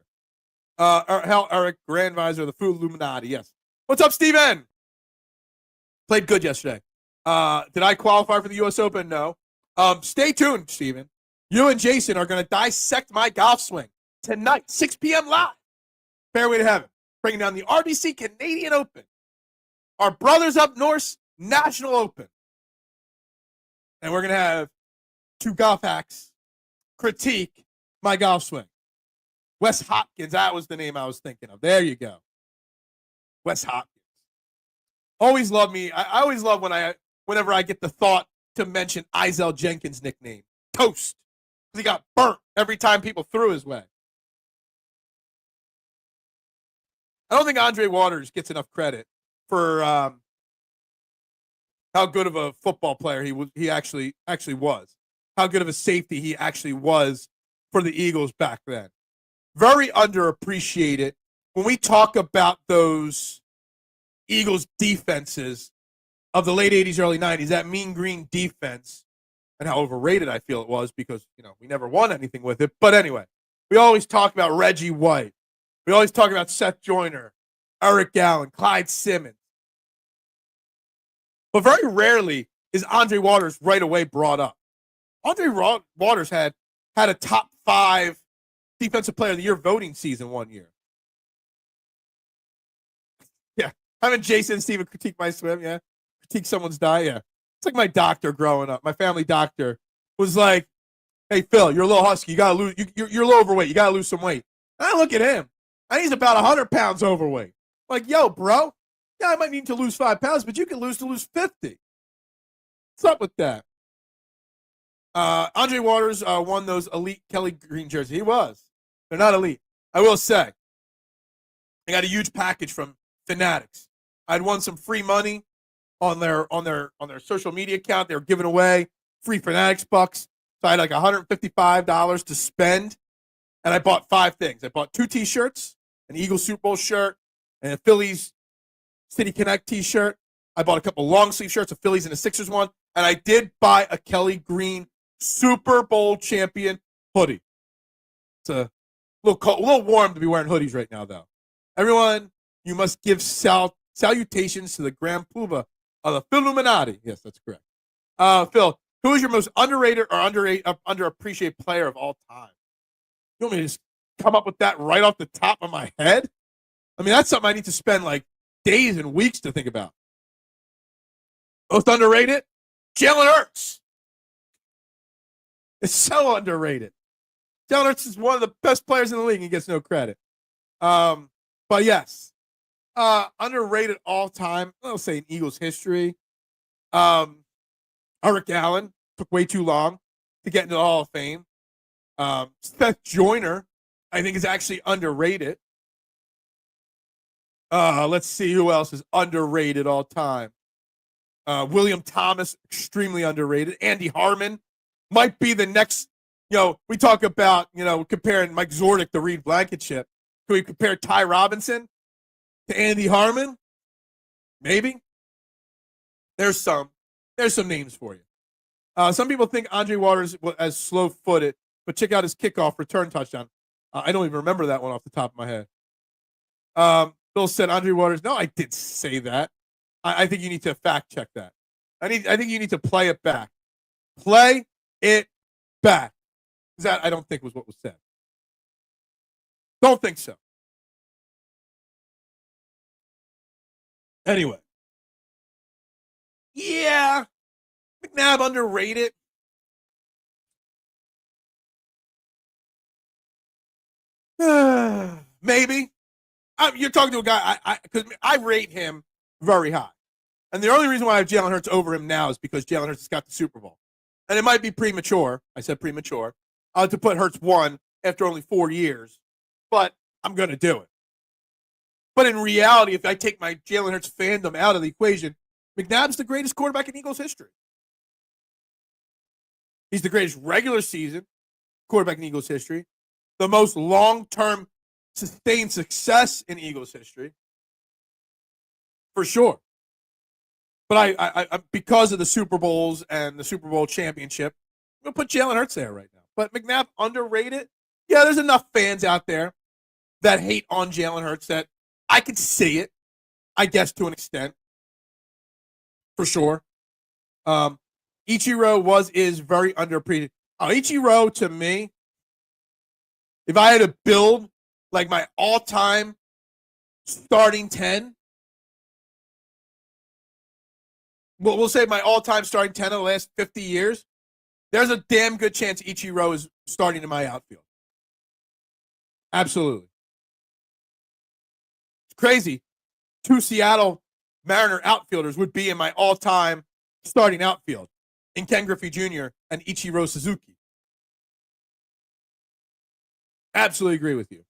Eric Grandvisor, the Food Illuminati, yes. What's up, Steven? Played good yesterday. Did I qualify for the U.S. Open? No. Stay tuned, Steven. You and Jason are going to dissect my golf swing tonight, 6 p.m. live. Fairway to Heaven. Bringing down the RBC Canadian Open. Our brothers up north, National Open. And we're going to have 2 golf hacks critique my golf swing. Wes Hopkins, that was the name I was thinking of. There you go. Wes Hopkins. Always love me. I always love whenever I get the thought to mention Isaiah Jenkins' nickname, Toast. He got burnt every time people threw his way. I don't think Andre Waters gets enough credit for how good of a football player he actually was. How good of a safety he actually was for the Eagles back then. Very underappreciated. When we talk about those Eagles defenses of the late 80s, early 90s, that mean green defense, and how overrated I feel it was because, we never won anything with it. But anyway, we always talk about Reggie White. We always talk about Seth Joyner, Eric Allen, Clyde Simmons. But very rarely is Andre Waters right away brought up. Andre Waters had a top 5 Defensive Player of the Year voting season 1 year. Yeah. Having Jason and Steven critique my swim, yeah. Critique someone's diet, yeah. It's like my doctor growing up. My family doctor was like, hey, Phil, you're a little husky. You got to lose. You're a little overweight. You got to lose some weight. And I look at him, and he's about 100 pounds overweight. Like, yo, bro, yeah, I might need to lose 5 pounds, but you can lose 50. What's up with that? Andre Waters won those elite Kelly Green jerseys. He was. They're not elite. I will say, I got a huge package from Fanatics. I'd won some free money on their social media account. They were giving away free Fanatics bucks. So I had like $155 to spend, and I bought 5 things. I bought 2 T-shirts, an Eagles Super Bowl shirt, and a Phillies City Connect T-shirt. I bought a couple long sleeve shirts, a Phillies and a Sixers one, and I did buy a Kelly Green Super Bowl champion hoodie. It's a little warm to be wearing hoodies right now, though. Everyone, you must give salutations to the Grand Poobah of the Philluminati. Yes, that's correct. Phil, who is your most underrated or underappreciated player of all time? You want me to just come up with that right off the top of my head? I mean, that's something I need to spend like days and weeks to think about. Most underrated? Jalen Hurts. It's so underrated. Jalen Hurts is one of the best players in the league and he gets no credit. But yes, underrated all time. I'll say in Eagles history. Eric Allen took way too long to get into the Hall of Fame. Seth Joyner, I think, is actually underrated. Let's see who else is underrated all time. William Thomas, extremely underrated. Andy Harmon might be the next. We talk about, comparing Mike Zordick to Reed Blankenship. Can we compare Ty Robinson to Andy Harmon? Maybe. There's some names for you. Some people think Andre Waters was as slow-footed but check out his kickoff return touchdown. I don't even remember that one off the top of my head. Bill said Andre Waters. No, I didn't say that. I think you need to fact check that. I think you need to play it back. Play it back. That I don't think was what was said. Don't think so. Anyway. Yeah. McNabb underrated. Maybe. You're talking to a guy, because I rate him very high. And the only reason why I have Jalen Hurts over him now is because Jalen Hurts has got the Super Bowl. And it might be premature. I said premature. To put Hurts 1 after only 4 years. But I'm going to do it. But in reality, if I take my Jalen Hurts fandom out of the equation, McNabb's the greatest quarterback in Eagles history. He's the greatest regular season quarterback in Eagles history. The most long-term sustained success in Eagles history. For sure. But I because of the Super Bowls and the Super Bowl championship, I'm going to put Jalen Hurts there right now. But McNabb underrated? Yeah, there's enough fans out there that hate on Jalen Hurts that I could see it, I guess, to an extent. For sure. Ichiro is very underappreciated. Ichiro, to me, if I had to build like my all-time starting 10, we'll say my all-time starting 10 of the last 50 years, there's a damn good chance Ichiro is starting in my outfield. Absolutely. It's crazy. 2 Seattle Mariner outfielders would be in my all-time starting outfield in Ken Griffey Jr. and Ichiro Suzuki. Absolutely agree with you.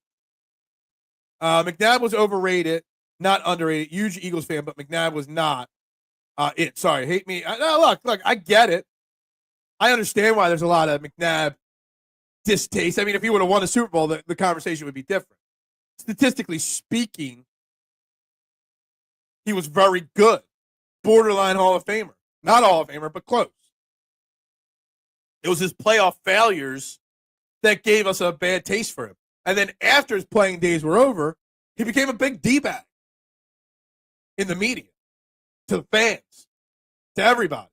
McNabb was overrated, not underrated. Huge Eagles fan, but McNabb was not it. Sorry, hate me. No, look, I get it. I understand why there's a lot of McNabb distaste. I mean, if he would have won a Super Bowl, the conversation would be different. Statistically speaking, he was very good. Borderline Hall of Famer. Not Hall of Famer, but close. It was his playoff failures that gave us a bad taste for him. And then after his playing days were over, he became a big D-bag in the media, to the fans, to everybody.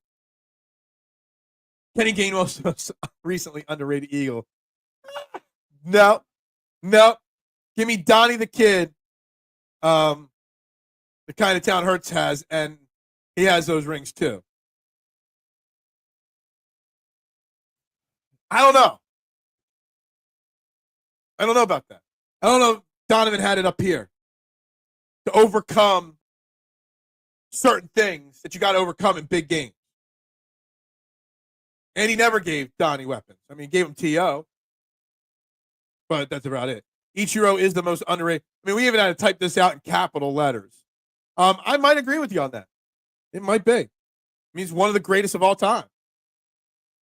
Kenny Gainwell's most recently underrated Eagle. No. Give me Donnie the Kid, the kind of town Hurts has, and he has those rings too. I don't know about that. I don't know if Donovan had it up here to overcome certain things that you got to overcome in big games. And he never gave Donnie weapons. I mean, he gave him T.O., but that's about it. Ichiro is the most underrated. I mean, we even had to type this out in capital letters. I might agree with you on that. It might be. I mean, he's one of the greatest of all time.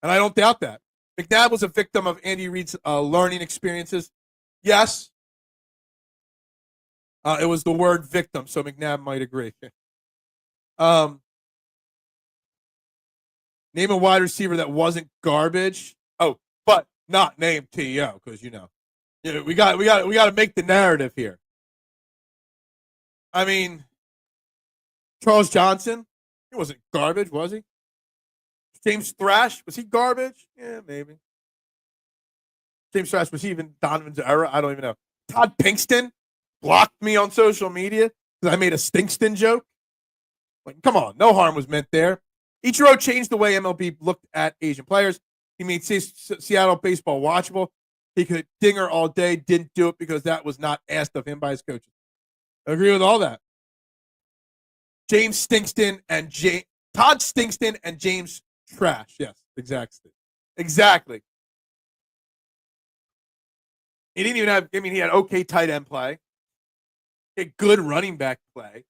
And I don't doubt that. McNabb was a victim of Andy Reid's learning experiences. Yes. It was the word victim, so McNabb might agree. Name a wide receiver that wasn't garbage. Oh, but not named T.O. because you know we got to make the narrative here. I mean, Charles Johnson, he wasn't garbage, was he? James Thrash, was he garbage? Yeah, maybe. James Thrash, was he even Donovan's era? I don't even know. Todd Pinkston blocked me on social media because I made a Stinkston joke. Like, come on, no harm was meant there. Ichiro changed the way MLB looked at Asian players. He made Seattle baseball watchable. He could dinger all day, didn't do it because that was not asked of him by his coaches. I agree with all that. James Stinkston and Todd Stinkston and James Trash. Yes, exactly. He didn't even have, he had okay tight end play. He had good running back play.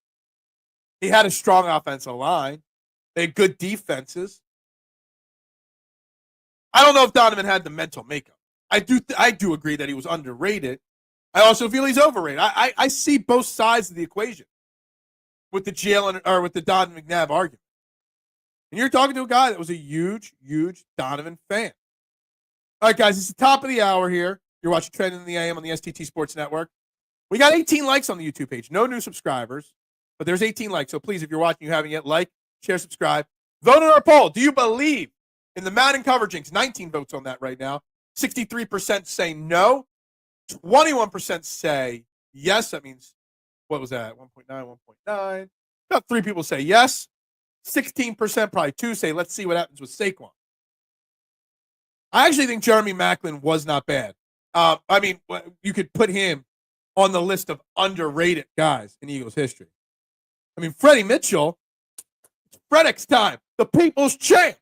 He had a strong offensive line. They had good defenses. I don't know if Donovan had the mental makeup. I do agree that he was underrated. I also feel he's overrated. I see both sides of the equation with the Donovan McNabb argument. And you're talking to a guy that was a huge Donovan fan. All right, guys, it's the top of the hour here. You're watching Trending in the AM on the STT Sports Network. We got 18 likes on the YouTube page. No new subscribers, but there's 18 likes. So please, if you're watching, you haven't yet, like, share, subscribe. Vote in our poll. Do you believe in the Madden Cover JINX? 19 votes on that right now. 63% say no. 21% say yes. That means, what was that? 1.9, 1.9. About 3 people say yes. 16%, probably 2, say let's see what happens with Saquon. I actually think Jeremy Maclin was not bad. I mean, you could put him on the list of underrated guys in Eagles history. I mean, Freddie Mitchell, it's Freddick's time, the people's champ.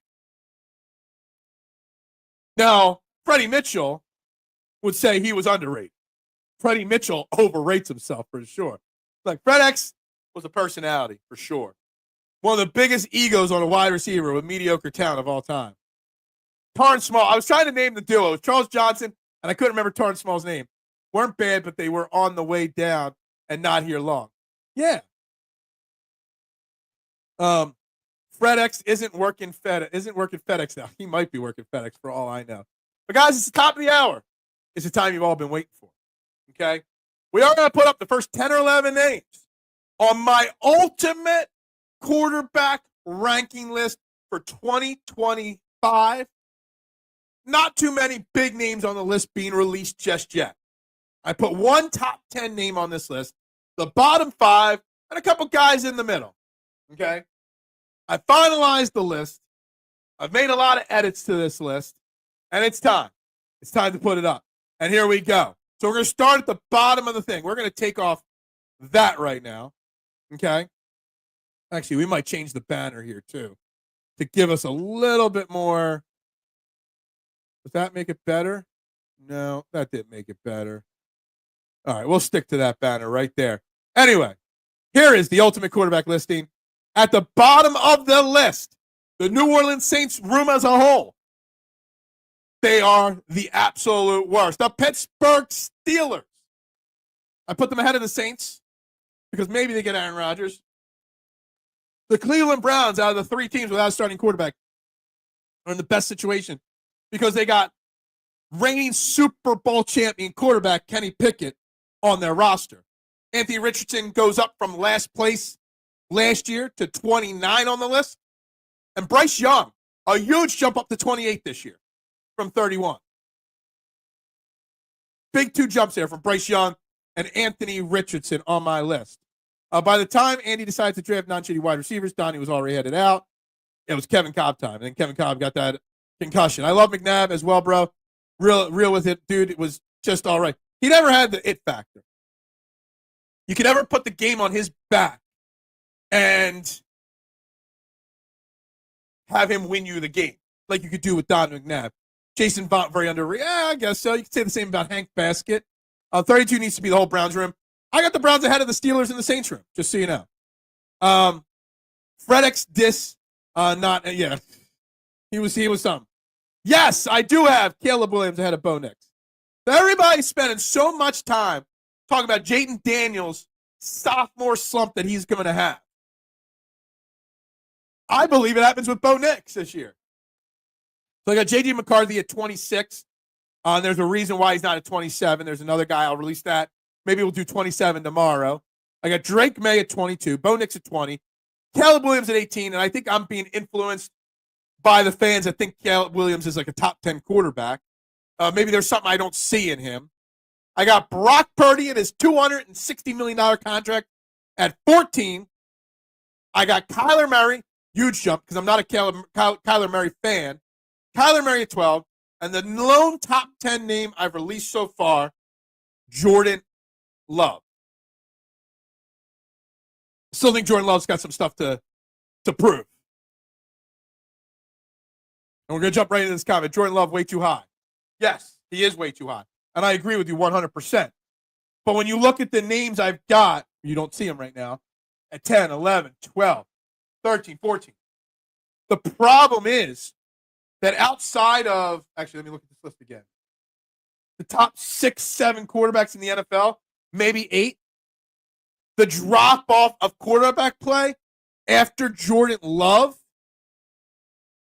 Now, Freddie Mitchell would say he was underrated. Freddie Mitchell overrates himself for sure. Like, Freddick's was a personality for sure. One of the biggest egos on a wide receiver with mediocre talent of all time. Tarn Small. I was trying to name the duo. It was Charles Johnson, and I couldn't remember Tarn Small's name. Weren't bad, but they were on the way down and not here long. Yeah. FedEx isn't working FedEx now. He might be working FedEx for all I know. But guys, it's the top of the hour. It's the time you've all been waiting for. Okay? We are going to put up the first 10 or 11 names on my ultimate quarterback ranking list for 2025. Not too many big names on the list being released just yet. I put one top 10 name on this list, the bottom 5, and a couple guys in the middle. Okay? I finalized the list. I've made a lot of edits to this list, and it's time. It's time to put it up. And here we go. So we're going to start at the bottom of the thing. We're going to take off that right now. Okay? Actually, we might change the banner here, too, to give us a little bit more. Does that make it better? No, that didn't make it better. All right, we'll stick to that banner right there. Anyway, here is the ultimate quarterback listing. At the bottom of the list, the New Orleans Saints room as a whole. They are the absolute worst. The Pittsburgh Steelers. I put them ahead of the Saints because maybe they get Aaron Rodgers. The Cleveland Browns, out of the 3 teams without a starting quarterback, are in the best situation because they got reigning Super Bowl champion quarterback Kenny Pickett on their roster. Anthony Richardson goes up from last place last year to 29 on the list. And Bryce Young, a huge jump up to 28 this year from 31. Big 2 jumps there from Bryce Young and Anthony Richardson on my list. By the time Andy decided to draft non-shitty wide receivers, Donnie was already headed out. It was Kevin Cobb time. And then Kevin Cobb got that concussion. I love McNabb as well, bro. Real with it, dude. It was just all right. He never had the it factor. You could never put the game on his back and have him win you the game like you could do with Don McNabb. Jason Vaughn, very underrated. Yeah, I guess so. You could say the same about Hank Baskett. 32 needs to be the whole Browns room. I got the Browns ahead of the Steelers and the Saints room, just so you know. Freddick's diss, yeah. He was something. Yes, I do have Caleb Williams ahead of Bo Nix. Everybody's spending so much time talking about Jaden Daniels' sophomore slump that he's going to have. I believe it happens with Bo Nix this year. So I got J.D. McCarthy at 26. There's a reason why he's not at 27. There's another guy. I'll release that. Maybe we'll do 27 tomorrow. I got Drake May at 22. Bo Nix at 20. Caleb Williams at 18. And I think I'm being influenced by the fans that think Caleb Williams is like a top 10 quarterback. Maybe there's something I don't see in him. I got Brock Purdy in his $260 million contract at 14. I got Kyler Murray, huge jump because I'm not a Kyler Murray fan. Kyler Murray at 12. And the lone top 10 name I've released so far, Jordan Love. Still think Jordan Love's got some stuff to prove. And we're going to jump right into this comment. Jordan Love, way too high. Yes, he is way too high. And I agree with you 100%. But when you look at the names I've got, you don't see them right now, at 10, 11, 12, 13, 14. The problem is that outside of, actually, let me look at this list again. The top 6, 7 quarterbacks in the NFL, maybe 8, the drop-off of quarterback play after Jordan Love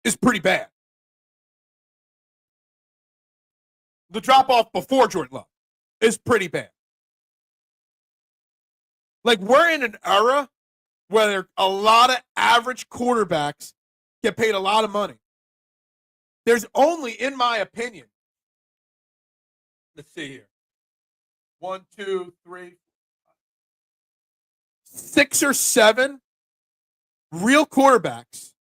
is pretty bad. The drop-off before Jordan Love is pretty bad. Like, we're in an era where a lot of average quarterbacks get paid a lot of money. There's only, in my opinion, let's see here. 1, 2, 3, 6 or 7 real quarterbacks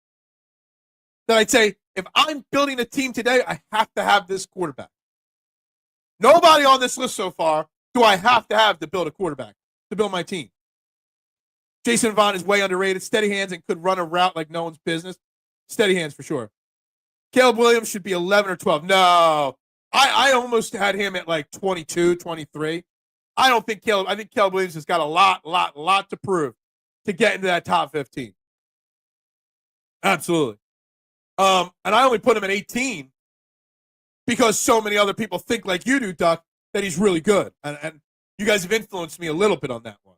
that I'd say, if I'm building a team today, I have to have this quarterback. Nobody on this list so far do I have to have to build a quarterback, to build my team. Jason Vaughn is way underrated. Steady hands and could run a route like no one's business. Steady hands for sure. Caleb Williams should be 11 or 12. No. I almost had him at like 22, 23. I think Caleb Williams has got a lot to prove to get into that top 15. Absolutely. And I only put him at 18 because so many other people think like you do, Duck, that he's really good. And you guys have influenced me a little bit on that one.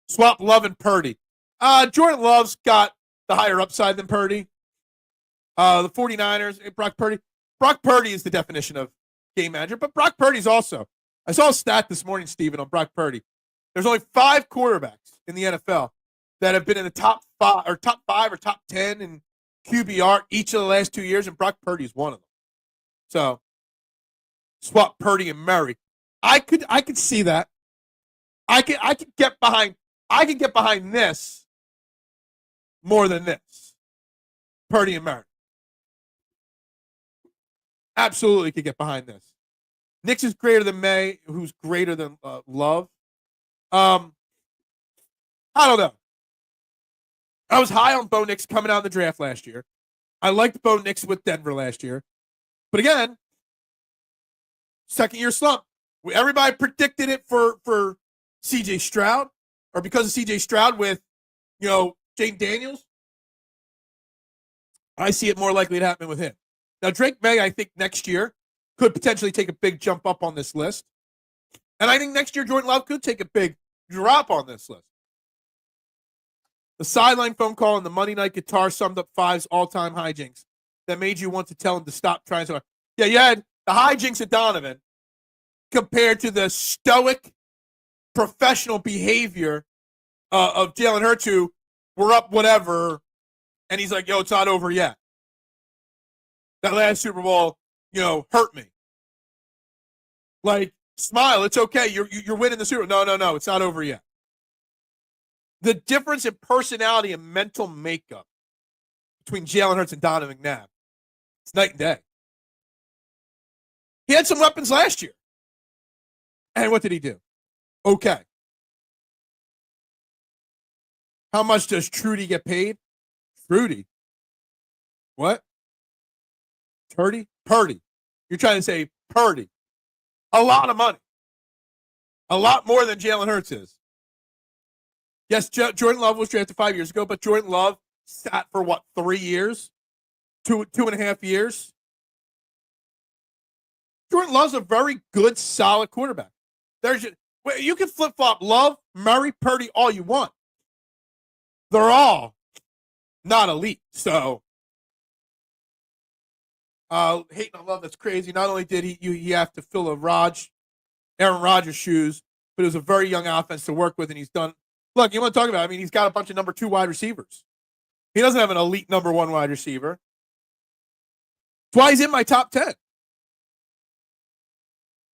Swap Love and Purdy. Jordan Love's got the higher upside than Purdy. The 49ers, Brock Purdy. Brock Purdy is the definition of game manager, but Brock Purdy's also. I saw a stat this morning, Steven, on Brock Purdy. There's only 5 quarterbacks in the NFL that have been in the top 5 or top 10 in QBR each of the last 2 years, and Brock Purdy is one of them. So, swap Purdy and Murray. I could see that. I could get behind this more than this. Purdy and Murray. Absolutely could get behind this. Nix is greater than May, who's greater than Love. I don't know. I was high on Bo Nix coming out in the draft last year. I liked Bo Nix with Denver last year. But again, second-year slump. Everybody predicted it for C.J. Stroud, or because of C.J. Stroud with, Jane Daniels. I see it more likely to happen with him. Now, Drake May, I think next year, could potentially take a big jump up on this list. And I think next year, Jordan Love could take a big drop on this list. The sideline phone call and the Monday night guitar summed up Five's all-time hijinks that made you want to tell him to stop trying so hard. Yeah, you had the hijinks of Donovan compared to the stoic professional behavior of Jalen Hurts, who we're up whatever, and he's like, yo, it's not over yet. That last Super Bowl, hurt me. Like, smile, it's okay. You're winning the Super Bowl. No, it's not over yet. The difference in personality and mental makeup between Jalen Hurts and Donovan McNabb, it's night and day. He had some weapons last year. And what did he do? Okay. How much does Trudy get paid? Trudy? What? Purdy? You're trying to say Purdy. A lot of money. A lot more than Jalen Hurts is. Yes, Jordan Love was drafted 5 years ago, but Jordan Love sat for 3 years? 2.5 years? Jordan Love's a very good, solid quarterback. You can flip-flop Love, Murray, Purdy all you want. They're all not elite. So, hating on Love, that's crazy. Not only did he have to fill Aaron Rodgers' shoes, but it was a very young offense to work with, and he's done. Look, you want to talk about, he's got a bunch of number 2 wide receivers. He doesn't have an elite number 1 wide receiver. That's why he's in my top 10.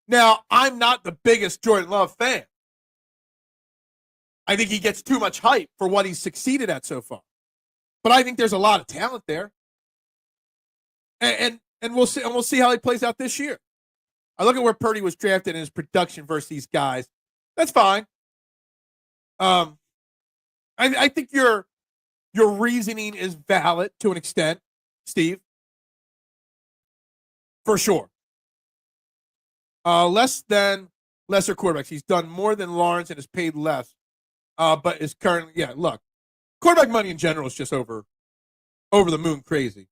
Now, I'm not the biggest Jordan Love fan. I think he gets too much hype for what he's succeeded at so far. But I think there's a lot of talent there. And we'll see how he plays out this year. I look at where Purdy was drafted and his production versus these guys. That's fine. I think your reasoning is valid to an extent, Steve. For sure. Less than lesser quarterbacks. He's done more than Lawrence and is paid less. But is currently, look, quarterback money in general is just over the moon crazy.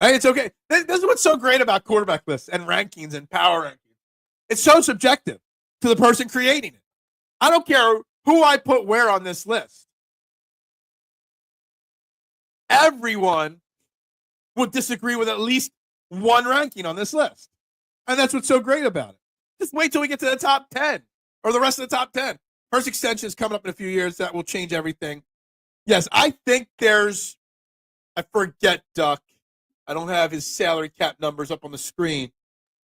Hey, it's okay. This is what's so great about quarterback lists and rankings and power rankings. It's so subjective to the person creating it. I don't care who I put where on this list. Everyone would disagree with at least one ranking on this list. And that's what's so great about it. Just wait till we get to the top 10 or the rest of the top 10. First extension is coming up in a few years. That will change everything. Yes, I think I forget Duck. I don't have his salary cap numbers up on the screen.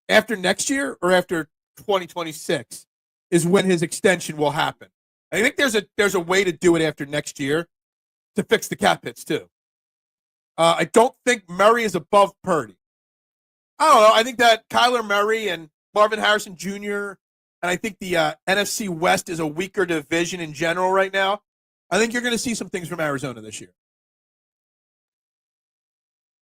After next year or after 2026 is when his extension will happen. I think there's a way to do it after next year to fix the cap hits too. I don't think Murray is above Purdy. I don't know. I think that Kyler Murray and Marvin Harrison Jr. and I think the NFC West is a weaker division in general right now. I think you're going to see some things from Arizona this year.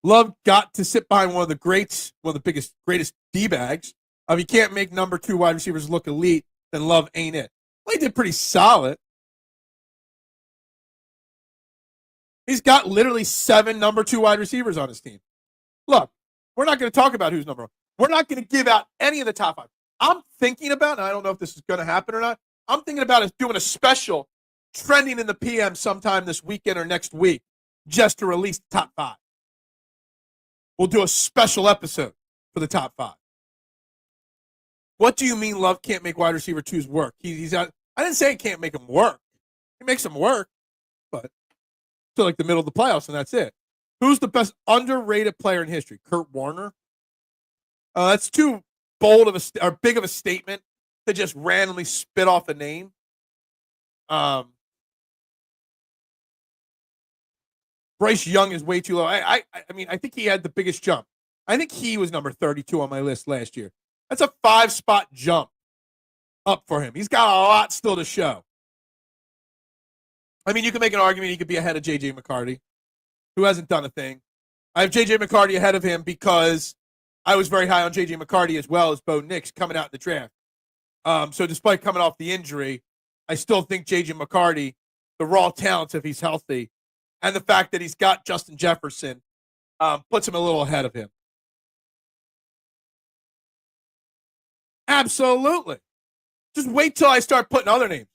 Love got to sit behind one of the greats, one of the greatest D-bags. If you can't make number 2 wide receivers look elite, then Love ain't it. Well, he did pretty solid. He's got literally 7 number 2 wide receivers on his team. Look, we're not going to talk about who's number 1. We're not going to give out any of the top 5. I'm thinking about, and I don't know if this is going to happen or not, I'm thinking about us doing a special trending in the PM sometime this weekend or next week just to release the top 5. We'll do a special episode for the top 5. What do you mean Love can't make wide receiver 2s work? He's out. I didn't say he can't make them work. He makes them work, but to like the middle of the playoffs, and that's it. Who's the best underrated player in history? Kurt Warner? That's too bold or big of a statement to just randomly spit off a name. Bryce Young is way too low. I mean, I think he had the biggest jump. I think he was number 32 on my list last year. That's a 5-spot jump up for him. He's got a lot still to show. I mean, you can make an argument he could be ahead of J.J. McCarthy, who hasn't done a thing. I have J.J. McCarthy ahead of him because I was very high on J.J. McCarthy as well as Bo Nix coming out in the draft. So despite coming off the injury, I still think J.J. McCarthy, the raw talents if he's healthy, and the fact that he's got Justin Jefferson puts him a little ahead of him. Absolutely. Just wait till I start putting other names.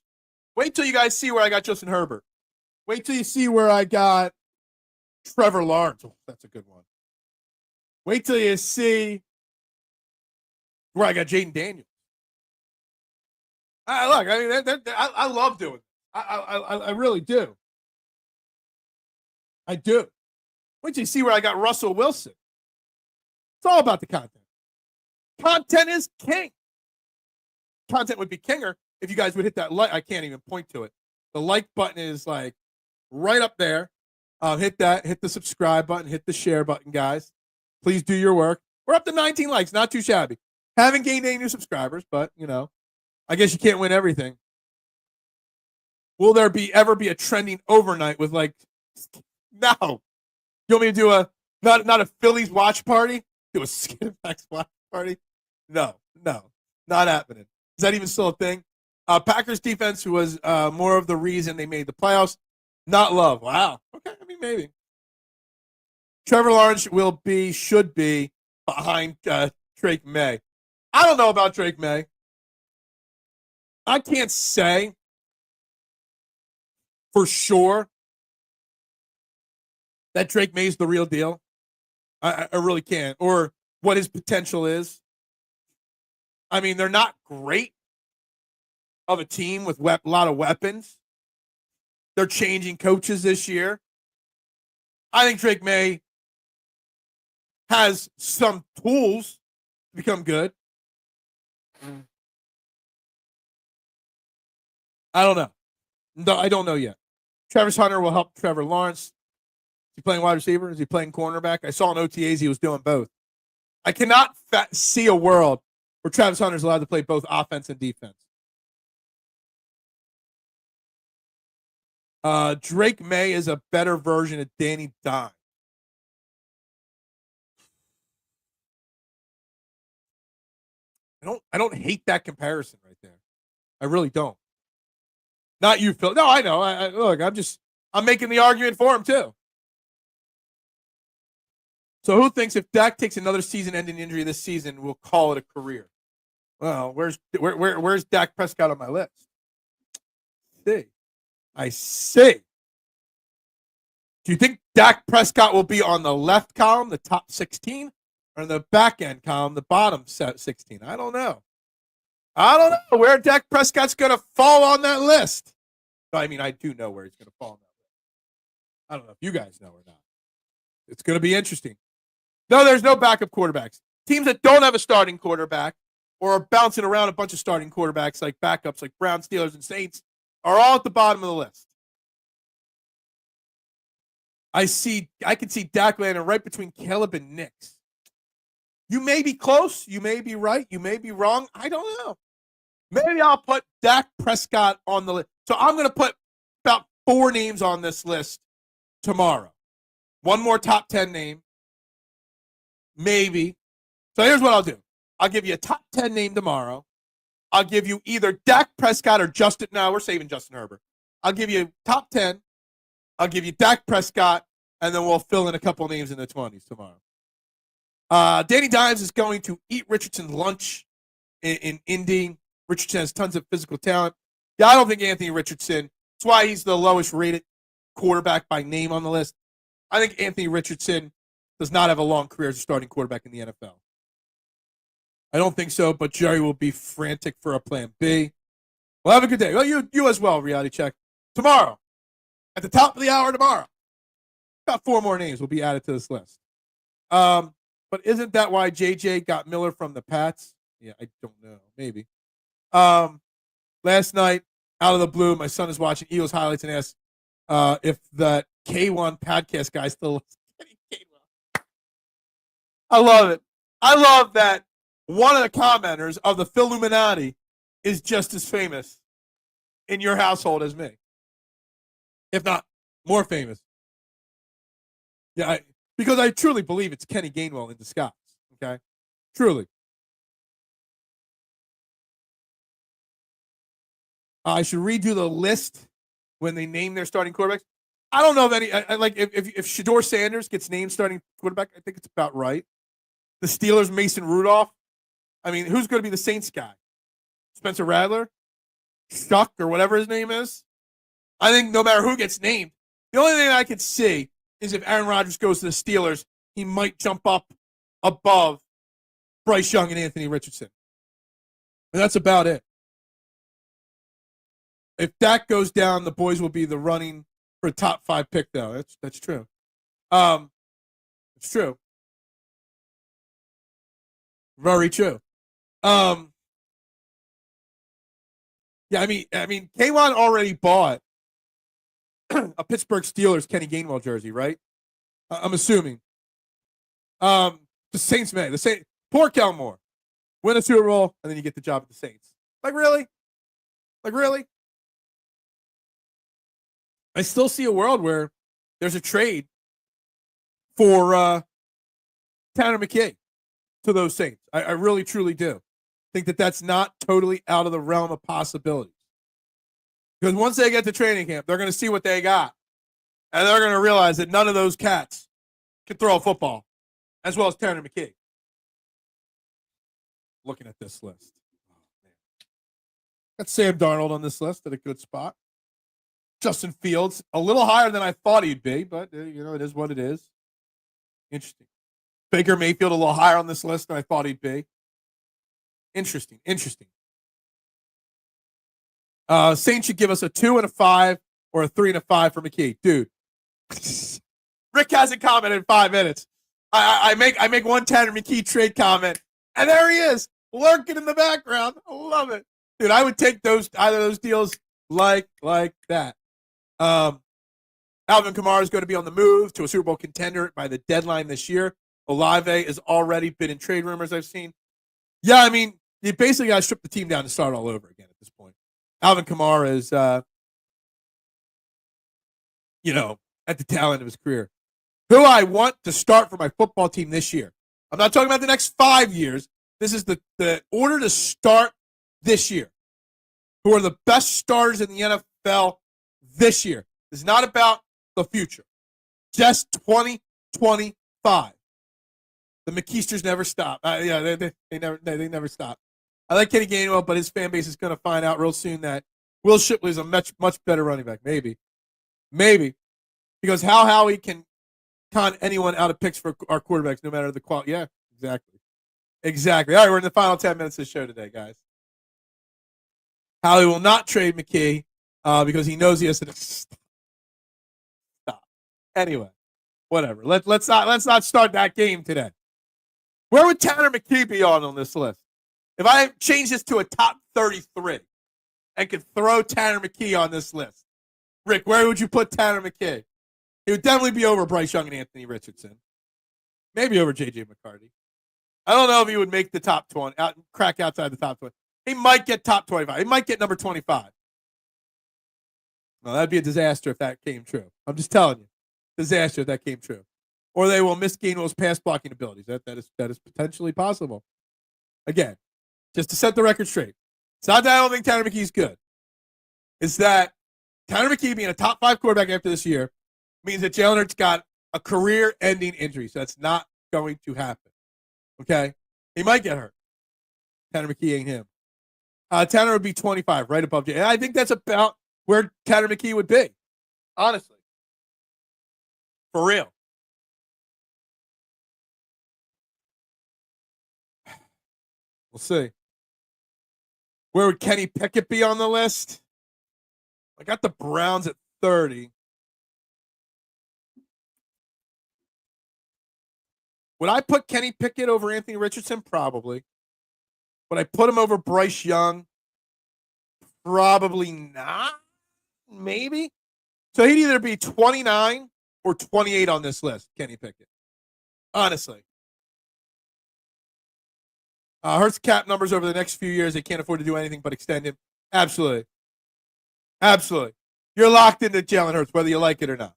Wait till you guys see where I got Justin Herbert. Wait till you see where I got Trevor Lawrence. Oh, that's a good one. Wait till you see where I got Jaden Daniels. Look, I mean, I love doing it. I really do. I do. Wait till you see where I got Russell Wilson. It's all about the content. Content is king. Content would be kinger if you guys would hit that like. I can't even point to it. The like button is like right up there. Hit that. Hit the subscribe button. Hit the share button, guys. Please do your work. We're up to 19 likes. Not too shabby. Haven't gained any new subscribers, but, you know, I guess you can't win everything. Will there ever be a trending overnight with, like, no. You want me to do a, not a Phillies watch party? Do a Skinemax watch party? No, not happening. Is that even still a thing? Packers defense was more of the reason they made the playoffs. Not Love. Wow. Okay, I mean, maybe. Trevor Lawrence should be behind Drake May. I don't know about Drake May. I can't say for sure that Drake May's the real deal. I really can't. Or what his potential is. I mean, they're not great of a team with a lot of weapons. They're changing coaches this year. I think Drake May has some tools to become good. I don't know. No, I don't know yet. Travis Hunter will help Trevor Lawrence. Is he playing wide receiver? Is he playing cornerback? I saw in OTAs he was doing both. I cannot see a world where Travis Hunter is allowed to play both offense and defense. Drake May is a better version of Danny Dimes. I don't hate that comparison right there. I really don't. Not you, Phil. No, I know. Look, I'm making the argument for him too. So who thinks if Dak takes another season-ending injury this season, we'll call it a career? Well, where's Dak Prescott on my list? I see. Do you think Dak Prescott will be on the left column, the top 16, or in the back end column, the bottom 16. I don't know. Where Dak Prescott's going to fall on that list. I mean, I do know where he's going to fall on that list. I don't know if you guys know or not. It's going to be interesting. No, there's no backup quarterbacks. Teams that don't have a starting quarterback or are bouncing around a bunch of starting quarterbacks like backups like Browns, Steelers, and Saints are all at the bottom of the list. I can see Dak landing right between Caleb and Nix. You may be close. You may be right. You may be wrong. I don't know. Maybe I'll put Dak Prescott on the list. So I'm going to put about 4 names on this list tomorrow. One more top 10 name. Maybe. So here's what I'll do. I'll give you a top 10 name tomorrow. I'll give you either Dak Prescott or Justin. No, we're saving Justin Herbert. I'll give you top 10. I'll give you Dak Prescott, and then we'll fill in a couple names in the 20s tomorrow. Danny Dimes is going to eat Richardson's lunch in Indy. Richardson has tons of physical talent. Yeah, I don't think Anthony Richardson. That's why he's the lowest rated quarterback by name on the list. I think Anthony Richardson does not have a long career as a starting quarterback in the NFL. I don't think so, but Jerry will be frantic for a plan B. Well, have a good day. Well, you as well, Reality Check. Tomorrow, at the top of the hour tomorrow, about 4 more names will be added to this list. But isn't that why JJ got Miller from the Pats? Yeah, I don't know. Maybe. Last night, out of the blue, my son is watching Eagles highlights and asked if the K1 podcast guy still listens. I love it. I love that one of the commenters of the Philluminati is just as famous in your household as me, if not more famous. Yeah, because I truly believe it's Kenny Gainwell in disguise. Okay, truly. I should redo the list when they name their starting quarterbacks. I don't know if any. If Shedeur Sanders gets named starting quarterback, I think it's about right. The Steelers, Mason Rudolph. I mean, who's going to be the Saints guy? Spencer Rattler? Shuck, or whatever his name is? I think no matter who gets named, the only thing I could see is if Aaron Rodgers goes to the Steelers, he might jump up above Bryce Young and Anthony Richardson. And that's about it. If that goes down, the boys will be the running for a top 5 pick, though. That's true. It's true. Very true. Yeah, I mean, K1 already bought a Pittsburgh Steelers Kenny Gainwell jersey, right? I'm assuming. The Saints may. The Saints. Poor Kelmore. Win a Super Bowl, and then you get the job at the Saints. Like, really? Like, really? I still see a world where there's a trade for Tanner McKee to those Saints. I really, truly do. Think that that's not totally out of the realm of possibilities. Because once they get to training camp, they're going to see what they got. And they're going to realize that none of those cats can throw a football, as well as Tanner McKee. Looking at this list. Oh, man. Got Sam Darnold on this list at a good spot. Justin Fields, a little higher than I thought he'd be, but, it is what it is. Interesting. Baker Mayfield, a little higher on this list than I thought he'd be. Interesting. Saints should give us a 2 and a 5 or a 3 and a 5 for McKee. Dude, Rick hasn't commented in 5 minutes. I make one Tanner McKee trade comment, and there he is, lurking in the background. I love it. Dude, I would take either of those deals like that. Alvin Kamara is going to be on the move to a Super Bowl contender by the deadline this year. Olave has already been in trade rumors I've seen. Yeah, I mean, you basically got to strip the team down and start all over again at this point. Alvin Kamara is, at the tail end of his career. Who I want to start for my football team this year. I'm not talking about the next 5 years. This is the order to start this year. Who are the best starters in the NFL this year? It's not about the future. Just 2025. The McKeisters never stop. They never stop. I like Kenny Gainwell, but his fan base is going to find out real soon that Will Shipley is a much better running back. Maybe. Because Howie can con anyone out of picks for our quarterbacks, no matter the quality. Yeah, Exactly. All right, we're in the final 10 minutes of the show today, guys. Howie will not trade McKee because he knows he has to stop. Anyway, whatever. Let's not start that game today. Where would Tanner McKee be on this list? If I change this to a top 33 and could throw Tanner McKee on this list, Rick, where would you put Tanner McKee? He would definitely be over Bryce Young and Anthony Richardson. Maybe over J.J. McCarty. I don't know if he would make the top 20, crack outside the top 20. He might get top 25. He might get number 25. Well, that'd be a disaster if that came true. I'm just telling you. Disaster if that came true. Or they will miss Gainwell's pass blocking abilities. That is potentially possible. Again, just to set the record straight. It's not that I don't think Tanner McKee's good. It's that Tanner McKee being a top 5 quarterback after this year means that Jalen Hurts got a career-ending injury. So that's not going to happen. Okay? He might get hurt. Tanner McKee ain't him. Tanner would be 25, right above Jay. And I think that's about where Tanner McKee would be. Honestly. For real. We'll see. Where would Kenny Pickett be on the list? I got the Browns at 30. Would I put Kenny Pickett over Anthony Richardson? Probably. Would I put him over Bryce Young? Probably not. Maybe. So he'd either be 29 or 28 on this list, Kenny Pickett. Honestly. Hurts cap numbers over the next few years. They can't afford to do anything but extend him. Absolutely. Absolutely. You're locked into Jalen Hurts, whether you like it or not.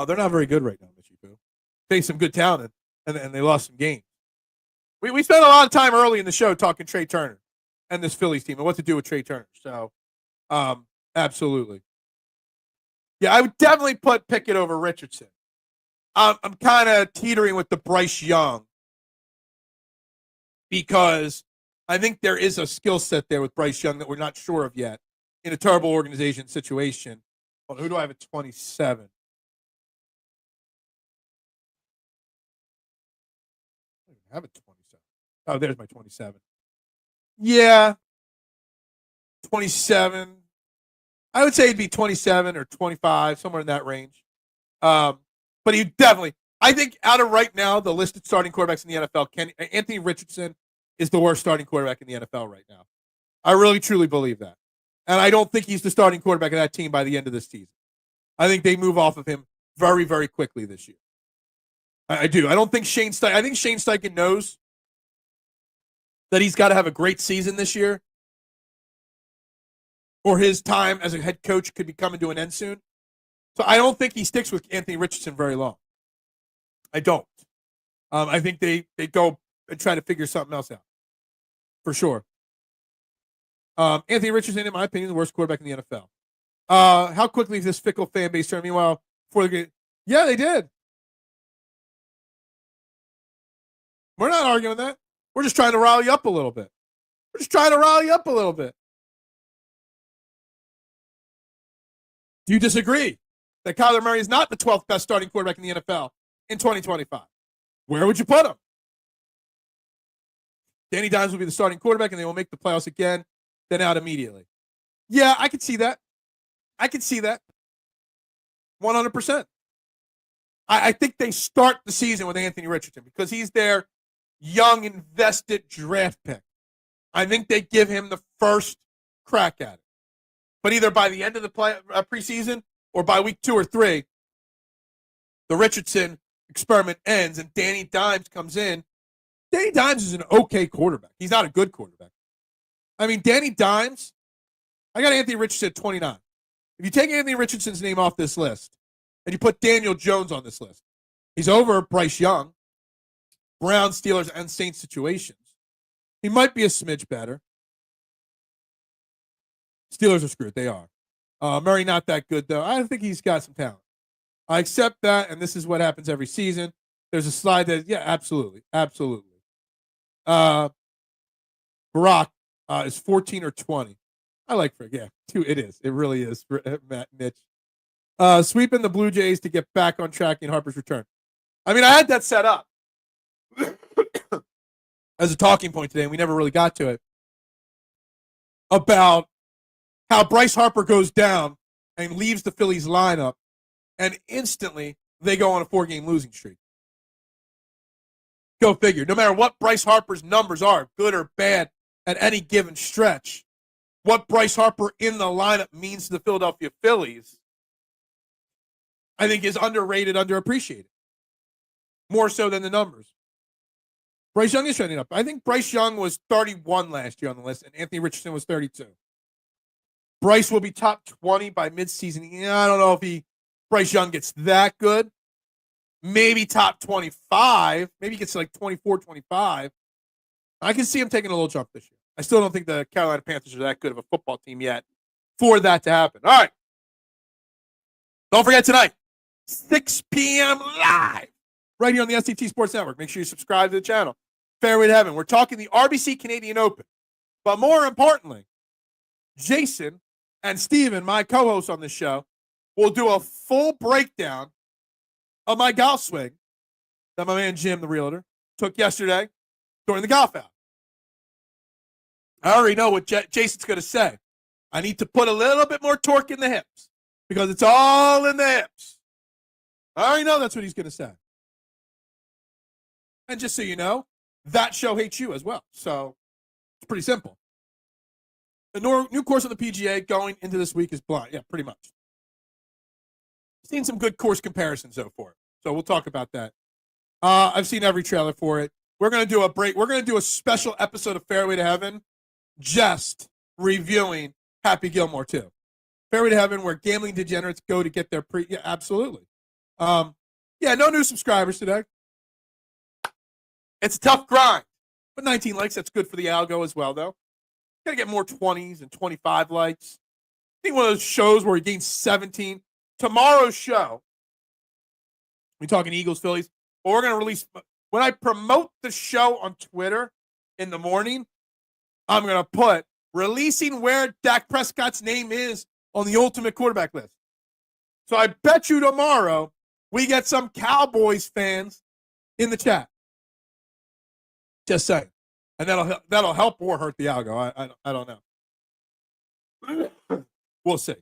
They're not very good right now, Mitchie Poo. Faced some good talent, and they lost some games. We spent a lot of time early in the show talking Trey Turner and this Phillies team and what to do with Trey Turner. So, absolutely. Yeah, I would definitely put Pickett over Richardson. I'm kind of teetering with the Bryce Young because I think there is a skill set there with Bryce Young that we're not sure of yet in a terrible organization situation. Well, who do I have at 27? I don't even have a 27. Oh, there's my 27. Yeah. 27. I would say it'd be 27 or 25, somewhere in that range. But he definitely, I think out of right now, the listed starting quarterbacks in the NFL, Anthony Richardson is the worst starting quarterback in the NFL right now. I really, truly believe that. And I don't think he's the starting quarterback of that team by the end of this season. I think they move off of him very, very quickly this year. I do. I don't think Shane Steichen, I think Shane Steichen knows that he's got to have a great season this year, or his time as a head coach could be coming to an end soon. So I don't think he sticks with Anthony Richardson very long. I don't. I think they go and try to figure something else out. For sure. Anthony Richardson, in my opinion, the worst quarterback in the NFL. How quickly is this fickle fan base turn? Meanwhile, before the game, yeah, they did. We're not arguing that. We're just trying to rile you up a little bit. Do you disagree that Kyler Murray is not the 12th best starting quarterback in the NFL in 2025? Where would you put him? Danny Dimes will be the starting quarterback, and they will make the playoffs again, then out immediately. Yeah, I could see that. 100%. I think they start the season with Anthony Richardson because he's their young, invested draft pick. I think they give him the first crack at it. But either by the end of the preseason or by week 2 or 3, the Richardson experiment ends and Danny Dimes comes in. Danny Dimes is an okay quarterback. He's not a good quarterback. I mean, Danny Dimes, I got Anthony Richardson at 29. If you take Anthony Richardson's name off this list and you put Daniel Jones on this list, he's over Bryce Young, Browns, Steelers, and Saints situations. He might be a smidge better. Steelers are screwed. They are. Murray not that good, though. I think he's got some talent. I accept that, and this is what happens every season. There's a slide that, yeah, absolutely. Barack is 14 or 20. I like Frick. Yeah, it is. It really is, Matt Mitch. Sweeping the Blue Jays to get back on track in Harper's return. I mean, I had that set up. as a talking point today, and we never really got to it, about how Bryce Harper goes down and leaves the Phillies lineup, and instantly they go on a 4-game losing streak. Go figure. No matter what Bryce Harper's numbers are, good or bad, at any given stretch, what Bryce Harper in the lineup means to the Philadelphia Phillies, I think is underrated, underappreciated. More so than the numbers. Bryce Young is trending up. I think Bryce Young was 31 last year on the list, and Anthony Richardson was 32. Bryce will be top 20 by midseason. Yeah, I don't know if Bryce Young gets that good. Maybe top 25. Maybe he gets to like 24, 25. I can see him taking a little jump this year. I still don't think the Carolina Panthers are that good of a football team yet for that to happen. All right. Don't forget tonight, 6 p.m. live, right here on the STT Sports Network. Make sure you subscribe to the channel. Fairway to Heaven. We're talking the RBC Canadian Open. But more importantly, Jason and Steven, my co-hosts on this show, will do a full breakdown of my golf swing that my man Jim, the realtor, took yesterday during the golf out. I already know what Jason's going to say. I need to put a little bit more torque in the hips because it's all in the hips. I already know that's what he's going to say. And just so you know, that show hates you as well. So it's pretty simple. The new course on the PGA going into this week is blind. Yeah, pretty much. Seen some good course comparisons, though, for it. So we'll talk about that. I've seen every trailer for it. We're going to do a break. We're going to do a special episode of Fairway to Heaven just reviewing Happy Gilmore, too. Fairway to Heaven, where gambling degenerates go to get their Yeah, absolutely. Yeah, no new subscribers today. It's a tough grind. But 19 likes, that's good for the algo as well, though. Got to get more 20s and 25 likes. I think one of those shows where he gains 17. Tomorrow's show, we're talking Eagles, Phillies, but we're going to release, when I promote the show on Twitter in the morning, I'm going to put releasing where Dak Prescott's name is on the ultimate quarterback list. So I bet you tomorrow we get some Cowboys fans in the chat. Just saying. And that'll help or hurt the algo. I don't know. We'll see.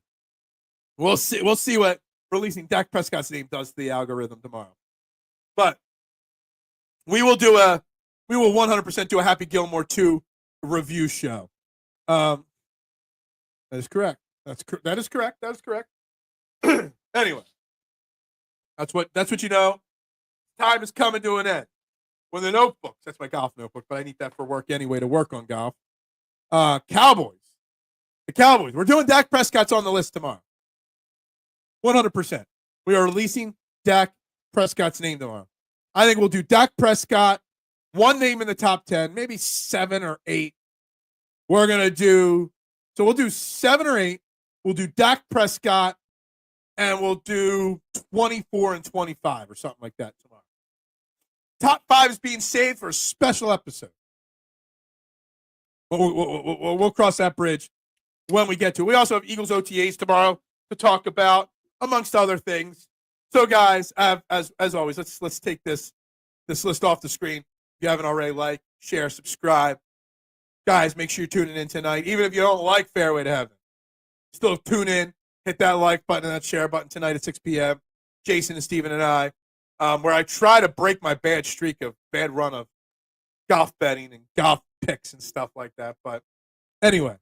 We'll see what releasing Dak Prescott's name does to the algorithm tomorrow. But we will 100% do a Happy Gilmore 2 review show. That is correct. That is correct. Anyway, that's what you know. Time is coming to an end. When the notebooks, that's my golf notebook, but I need that for work anyway to work on golf. Cowboys. The Cowboys. We're doing Dak Prescott's on the list tomorrow. 100%. We are releasing Dak Prescott's name tomorrow. I think we'll do Dak Prescott, one name in the top 10, maybe 7 or 8. We'll do 7 or 8. We'll do Dak Prescott, and we'll do 24 and 25 or something like that tomorrow. Top 5 is being saved for a special episode. We'll cross that bridge when we get to it. We also have Eagles OTAs tomorrow to talk about, amongst other things. So, guys, as always, let's take this list off the screen. If you haven't already, share, subscribe. Guys, make sure you're tuning in tonight. Even if you don't like Fairway to Heaven, still tune in, hit that like button and that share button tonight at 6 p.m. Jason and Steven and I. Where I try to break my bad run of golf betting and golf picks and stuff like that. But anyway.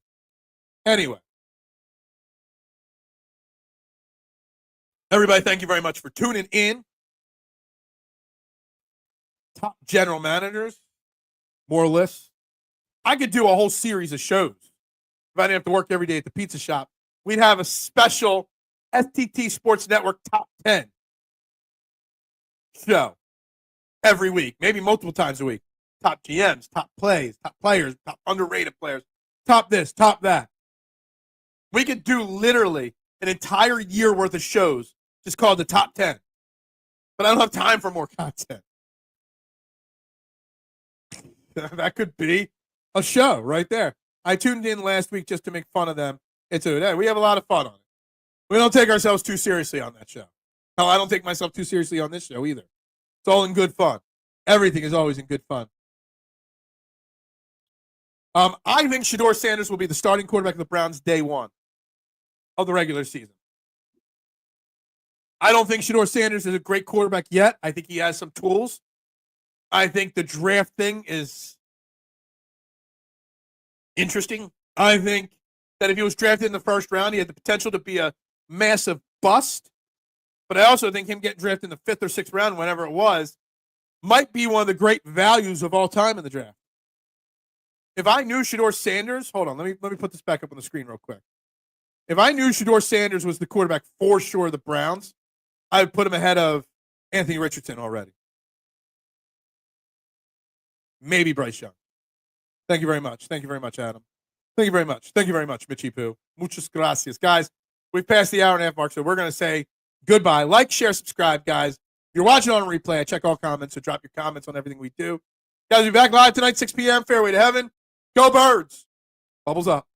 Everybody, thank you very much for tuning in. Top general managers, more lists. I could do a whole series of shows. If I didn't have to work every day at the pizza shop, we'd have a special STT Sports Network Top 10 show every week, maybe multiple times a week. Top GMs, top plays, top players, top underrated players, top this, top that. We could do literally an entire year worth of shows just called the Top 10. But I don't have time for more content. That could be a show right there. I tuned in last week just to make fun of them. We have a lot of fun on it. We don't take ourselves too seriously on that show. Hell, I don't take myself too seriously on this show either. It's all in good fun. Everything is always in good fun. I think Shedeur Sanders will be the starting quarterback of the Browns day one of the regular season. I don't think Shedeur Sanders is a great quarterback yet. I think he has some tools. I think the draft thing is interesting. I think that if he was drafted in the first round, he had the potential to be a massive bust. But I also think him getting drafted in the 5th or 6th round, whenever it was, might be one of the great values of all time in the draft. If I knew Shedeur Sanders, hold on, let me put this back up on the screen real quick. If I knew Shedeur Sanders was the quarterback for sure of the Browns, I would put him ahead of Anthony Richardson already. Maybe Bryce Young. Thank you very much. Thank you very much, Adam. Thank you very much. Thank you very much, Mitchie Poo. Muchas gracias. Guys, we've passed the hour and a half mark, so we're going to say goodbye. Like, share, subscribe, guys. If you're watching on a replay, I check all comments, so drop your comments on everything we do. Guys, we'll be back live tonight, 6 p.m., Fairway to Heaven. Go Birds. Bubbles up.